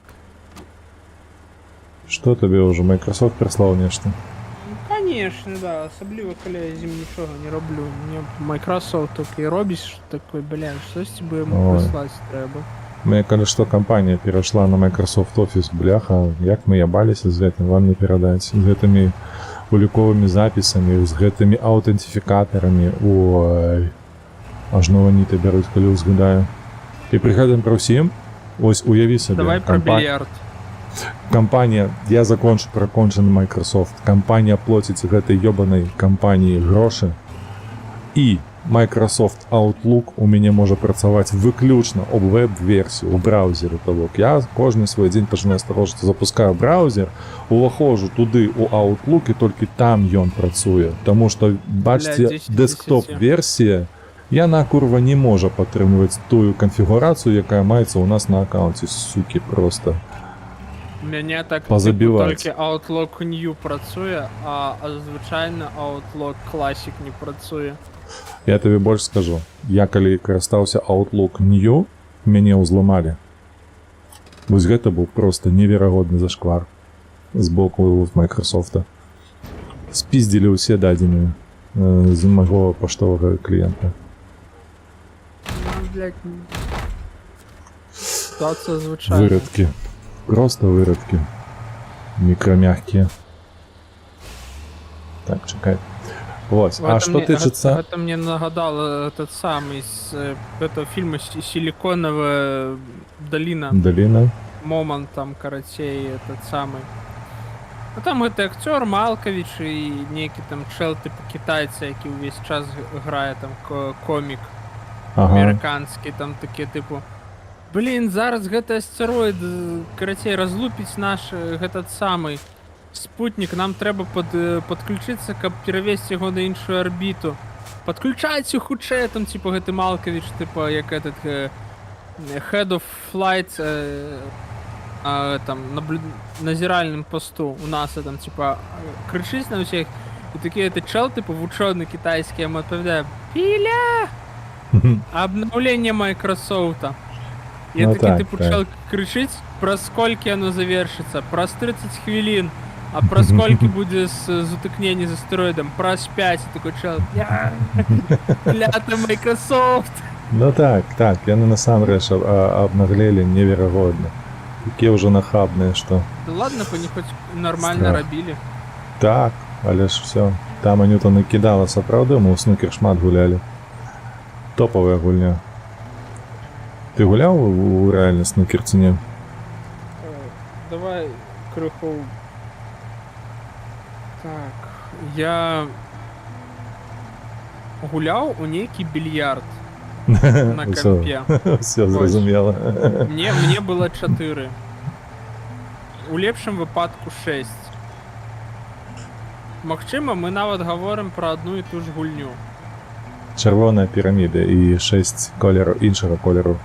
Што табе ўжо Microsoft прыслаў нешта? Ну, конечно, да. Асабліва, калі я з ім нічога не раблю. Мне Microsoft толькі робіць, што такое, бля, штосьці бы яму Ой. прыслаць трэба. Мне, калі што, кампанія перайшла на Microsoft Office, бляха, як мы ябаліся з гэтым, вам не перадаць. З гэтымі уліковымі запісамі, з гэтымі аўтэнтыфікатарамі. Ой, аж наваніты бяруць, калі ўзгадаю. І пры гэтым пра ўсім, ось уяві сабе. Давай про більярд. Кампанія, я пракончаны Microsoft. Кампанія плоціць гэтай ёбанай кампаніі грошы. І Microsoft Outlook у мяне можа працаваць выключна ў веб-версію, у браузеры. То бок я кожны свой дзень пачынаю з таго, што запускаю браузер, уваходжу туды ў Outlook і толькі там ён працуе. Таму што, бачце, 10 дэсктоп-версія, яна, курва, не можа падтрымліваць тую канфігурацыю, якая маецца ў нас на аккаунце, сукі, просто. У мяне так Пазабіваць. толькі Outlook New працуе, а звычайна Outlook Classic не працуе. Я табе больш скажу. Я калі карыстаўся Outlook New, мяне ўзламалі. Вось гэта быў проста неверагодны зашквар з боку Microsoftа. Спіздзілі ўсе дадзеныя з майго паштовага кліента. Ну, блядь, ситуація звычайна. Вырадкі. Просто вырадкі. Мікрамягкія. Так, чакай. Вот. А что тычыцца... Это мне нагадало этот самый из этого фильма «Силиконовая долина». Долина. Момент там, карацей, этот самый. Ну там гэты актер Малкович і нейкі там чел типу китайца, які ўвесь час грае там комік амерыканскі, там такі типу блин, зараз гэты астероид, карацей, разлупіць наш гэтат самый спутник, нам трэба подключыцца, каб перавесці яго на іншую арбіту. Подключайце хутчэй, там типа гэты Малкович, типа як этот head of flight там назіральным посту у нас там типа крычыць на ўсіх, і такі гэты чел типа вучоны кітайскі, яму адпавядае: «Піля! Обновление Microsoft'а». І Ну, такі так, типу так. чел крычыць, праз колькі яно завершыцца, праз 30 хвілін. А праз колькі будзе з утыкнення з астэроідам? Праз 5. І такой чел: «Клята Microsoft!» Ну так, яны насамрэч абнаглелі неверагодна. Такія ўжо нахабныя, што... Да ладно, по них хоть нормально Страх. рабілі. Так, але ж всё. Там Анюта накидала, сапраўды, мы ў снукер шмат гулялі. Топовая гульня. Ты гуляў у рэальны снукер ці не? Давай крыху Так, я гуляў у нейкі більярд на кампе. Все зразумела. Мне было 4. У лепшым выпадку 6. Магчыма, мы нават гаворым пра адну і ту ж гульню. Чырвоная піраміда і 6 колеру іншага колеру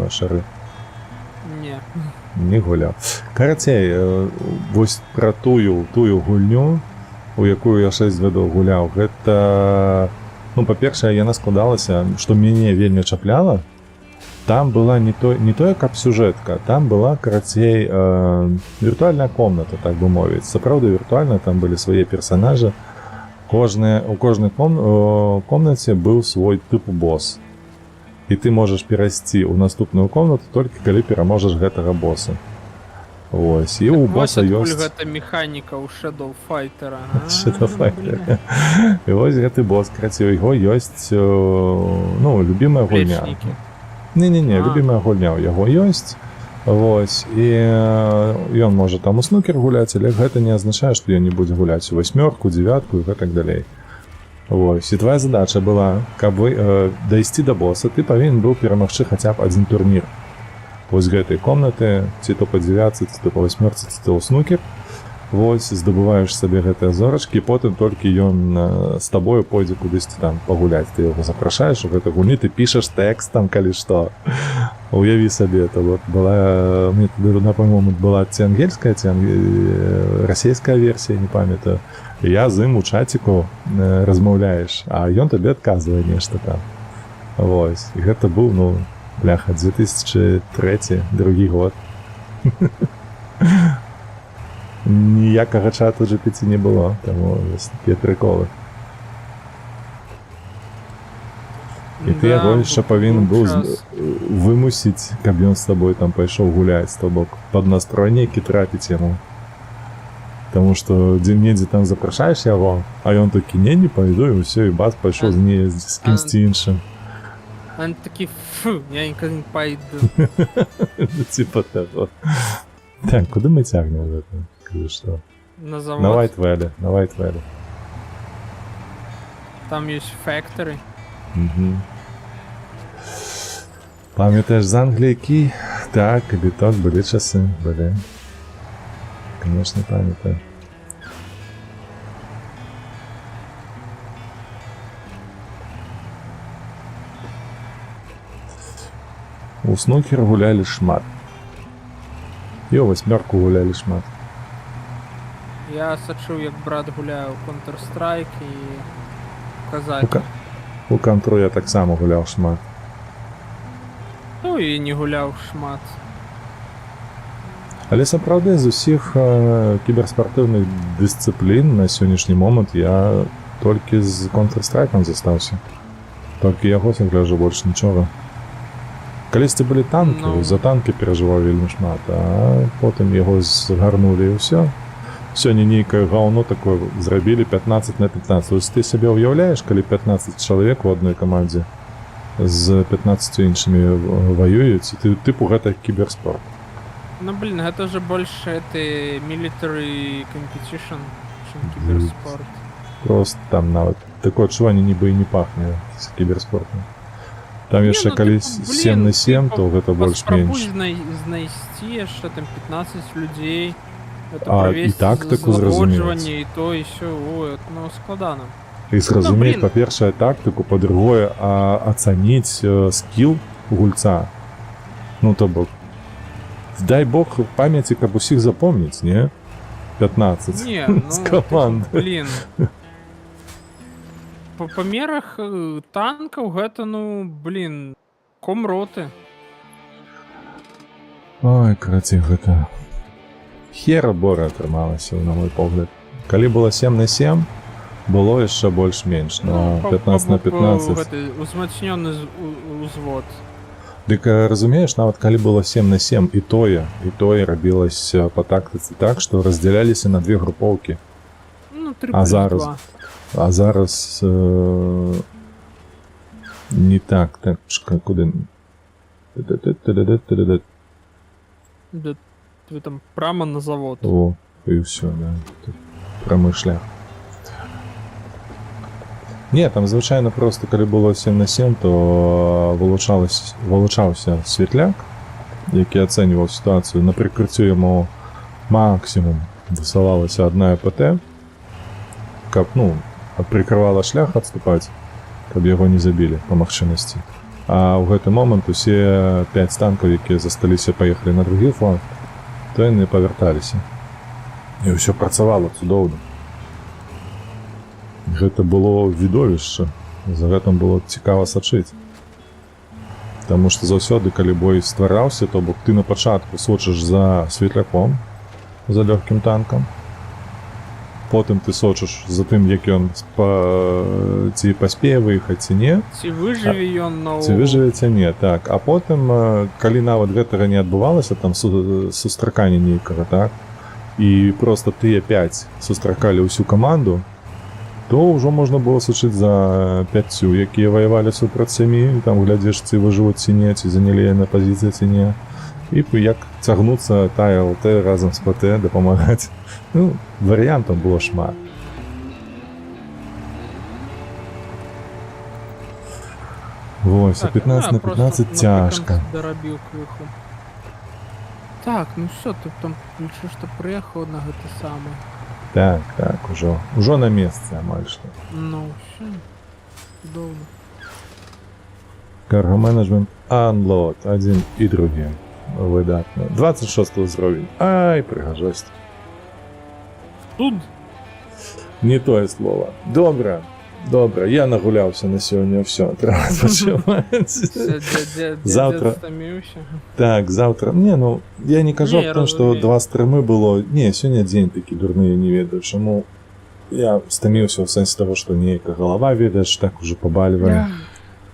шары. Не. Не гуляў. Карацей, вось пра тую гульню, у якую я 6 гадоў гуляў, гэта, ну, па-першае, яна складалася, што мяне вельмі чапляла. Там была не тое, каб сюжэтка, там была, карацей, віртуальная комната, так бы мовіць. Сапраўды віртуальна, там былі свае персанажы. У кожнай комнаце быў свой тыпу босс. І ты можаш перайсці ў наступную комнату толькі калі пераможаш гэтага босса. Вось, і у босса ёсць... Гэта механіка ў Shadow Fighter. Shadow Fighter. І вось гэты босс, карацей, у яго ёсць, ну, любімая гульня. Не-не-не, любімая гульня ў яго ёсць. Вось, і ён можа там у снукер гуляць, але гэта не азначае, што ён не будзе гуляць у 8-ку, 9-ку і гэтак далей. Вось, і твоя задача была, каб дайсці да босса, ты павінен быў перамагчы хаця б адзін турнір. Вось гэтай комнаты, ці то па 9, ці то па 8, ці то ў снукер. Вось, здабываеш сабе гэтыя зорачкі, потым толькі ён з табою пойдзе кудысьці там пагуляць. Ты яго запрашаеш у гэтай гульні, ты пішаш тэкст там, калі што. Уяві сабе, это вот была, мне тады, напэўна, была ці ангельская, ці расійская версія, не памятаю. Я з ім у чаціку размаўляеш, а ён табе адказвае нешта там. Вось, і гэта быў, ну, бляха, 2003, другі год. Ніякага чату GPT не было, таму ёсць такія приколы. І ты яго яшчэ павінен быў вымусіць, каб ён з табой там пайшоў гуляць, то бок пад настрой нейкі трапіць яму. Таму што недзе там запрашаеш яго, а ён такі, не пайду, і ўсё, і бац, пайшоў з кімсьці іншым. Он такі, фу, я ніколи не пайду. Типа того. Так, куды мы цягнем гэта? Что? На завод. На White Valley. Там есть factory. Угу. Памятаешь з Англійкі? Так, біток, былі часы, былі. Конечно, памятаю. У снукер гулялі шмат. І ў 8-ку гулялі шмат. Я сачыў, як брат гуляе ў Counter-Strike і казакі. У Контру я таксама гуляў шмат. Ну і не гуляў шмат. Але сапраўды з усіх кіберспартыўных дысцыплін на сённяшні момант я толькі з Counter-Strike'ом застаўся. Толькі яго гляжу больш нічога. Калісьці былі танкі, за танкі перажываў вельмі шмат, а потым яго згарнулі і ўсё. Сёння нейкае гаўно такое зрабілі 15 на 15. Ось ты сябе ўяўляеш, калі 15 чалавек у адной камандзе з 15 іншымі ваююць, і тыпу гэта кіберспорт. Ну, блин, гэта же больше military competition, чым кіберспорт. Просто там нават такое адчуванне нібы і не пахне з кіберспортом. Там яшчэ калі 7 на 7, то гэта больш-менш. Паспрабуй знайсці яшчэ там 15 людзей. І тактыку зразумець. І то, і сё, ну, складана. І зразумець, па-першае, тактыку, па-другое, ацаніць скіл гульца. Ну, то бок, дай бог памяці, каб усіх запомніць, не? 15 не, ну, з каманды. Блін. Па памерах танкаў гэта, ну, блін, комроты. Ой, карацей, гэта... Хера-бора атрымалася, на мой погляд. Калі было 7 на 7, было яшчэ больш-менш, но 15 на 15... Узмацнёны узвод. Дык, разумееш, нават калі было 7 на 7, і тое рабілася па тактыцы так, што раздзяляліся на две групоўкі. Ну, 3 плюс 2. А зараз не так, куды? Вы там прямо на завод. О, і ўсё, да. прамы шлях. Не, там звычайна просто, калі было 7/7, то вылучаўся светляк, які ацэньваў сітуацыю. На прыкрыццё яму максімум дасылалася адна АПТ, каб, ну, прыкрывала шлях адступаць, каб яго не забілі па магчымасці. А ў гэты момант усе 5 танкаў, якія засталіся, паехалі на другі фронт, то яны павярталіся. І ўсё працавала цудоўна. Гэта было відовішча, за гэтым было цікава сачыць. Таму што заўсёды, калі бой ствараўся, то бок ты на пачатку сочыш за светляком, за лёгкім танкам, потым ты сочыш за тым, як ён ці паспее выехаць, ці не. Ці выжыве ён на... Ці выжыве, ці не, так. А потым, калі нават гэтага не адбывалася, там сустраканне нейкага, так, і проста тыя 5 сустракалі ўсю каманду, то ўжо можна было сачыць за 5, якія ваявалі супраць 7, і там глядзеш, ці выжывуць, ці не, ці занялі на пазіцыі, ці не. І як цягнуцца тая ЛТ разам з ПТ, дапамагаць. Ну, варыянтаў было шмат. Вось, а 15 на 15 цяжка. Дарабіў крыху. Так, ну все, ты там лічу, што прыехаў на гэты самы. Так, ужо на месцы амаль што. Ну, все, цудоўна. Карго-менеджмент, Unload, адзін і другі. Выдатна. 26 ўзровень. Ай, прыгажосць. Тут? Не тое слово. Добра, я нагуляўся на сёння, ўсё, трэба пачуваць. Завтра... Так, завтра... Не, ну, я не кажу аб том, што 2 стрымы было... Не, сёння дзень такі дурны, я не ведаю, чаму. Я стаміўся ў сэнсе таго, што нейка галава, ведаеш, так ужо пабальвае.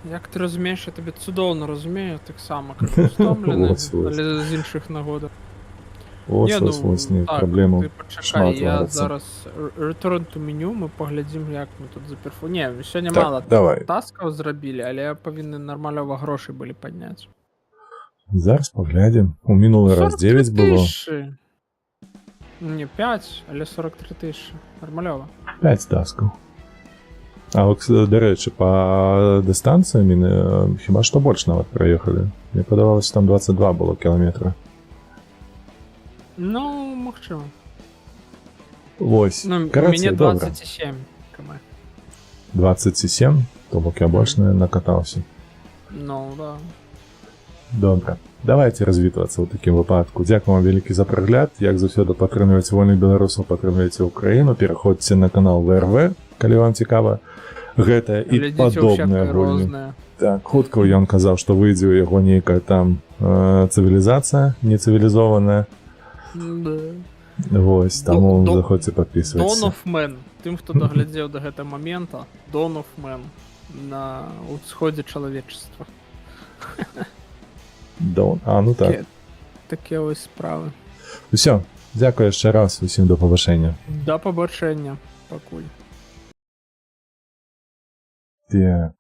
Як ты разумееш, я табе цудоўна разумею, таксама, як стомлены, але з іншых нагодах. Ось, не, праблемаў ты пачакай, я зараз return to menu, мы паглядзім, як мы тут заперфу... Не, сёння мала таскаў зрабілі, але павінны нармалёва грошай былі падняць. Зараз паглядзім. У мінулы раз 9 было. Не 5, але 43 тысячи. Нармалёва. 5 таскаў. А вот, дарэчы, па дыстанцыямі хіба што больш нават праехалі. Мне падавалася, там 22 было кіламетра. Ну, магчыма. Вось. Ну, мяне 27 км. 27? То бок я больш, наверное, накатаўся. Ну, да. Добра. Давайте развітвацца ў такім выпадку. Дзякую вам вялікі за прагляд. Як заўсёды падтрымліваць вольных беларусаў, падтрымлівайце Украіну, пераходзьце на канал ВРВ, калі вам цікава гэта і падобныя гульні. Так, хутка ён казаў, што выйдзе ў яго нейкая там цывілізацыя нецывілізованая. Вось, таму заходзьце падпісвацца. Dawn of Man. Тым, хто даглядзеў да гэтага момента, Dawn of Man на ўсходзе чалавечества. Ну так. Такія вось справы. Усё, дзякую яшчэ раз, усім да пабачэння. Да пабачэння, пакуль. Так.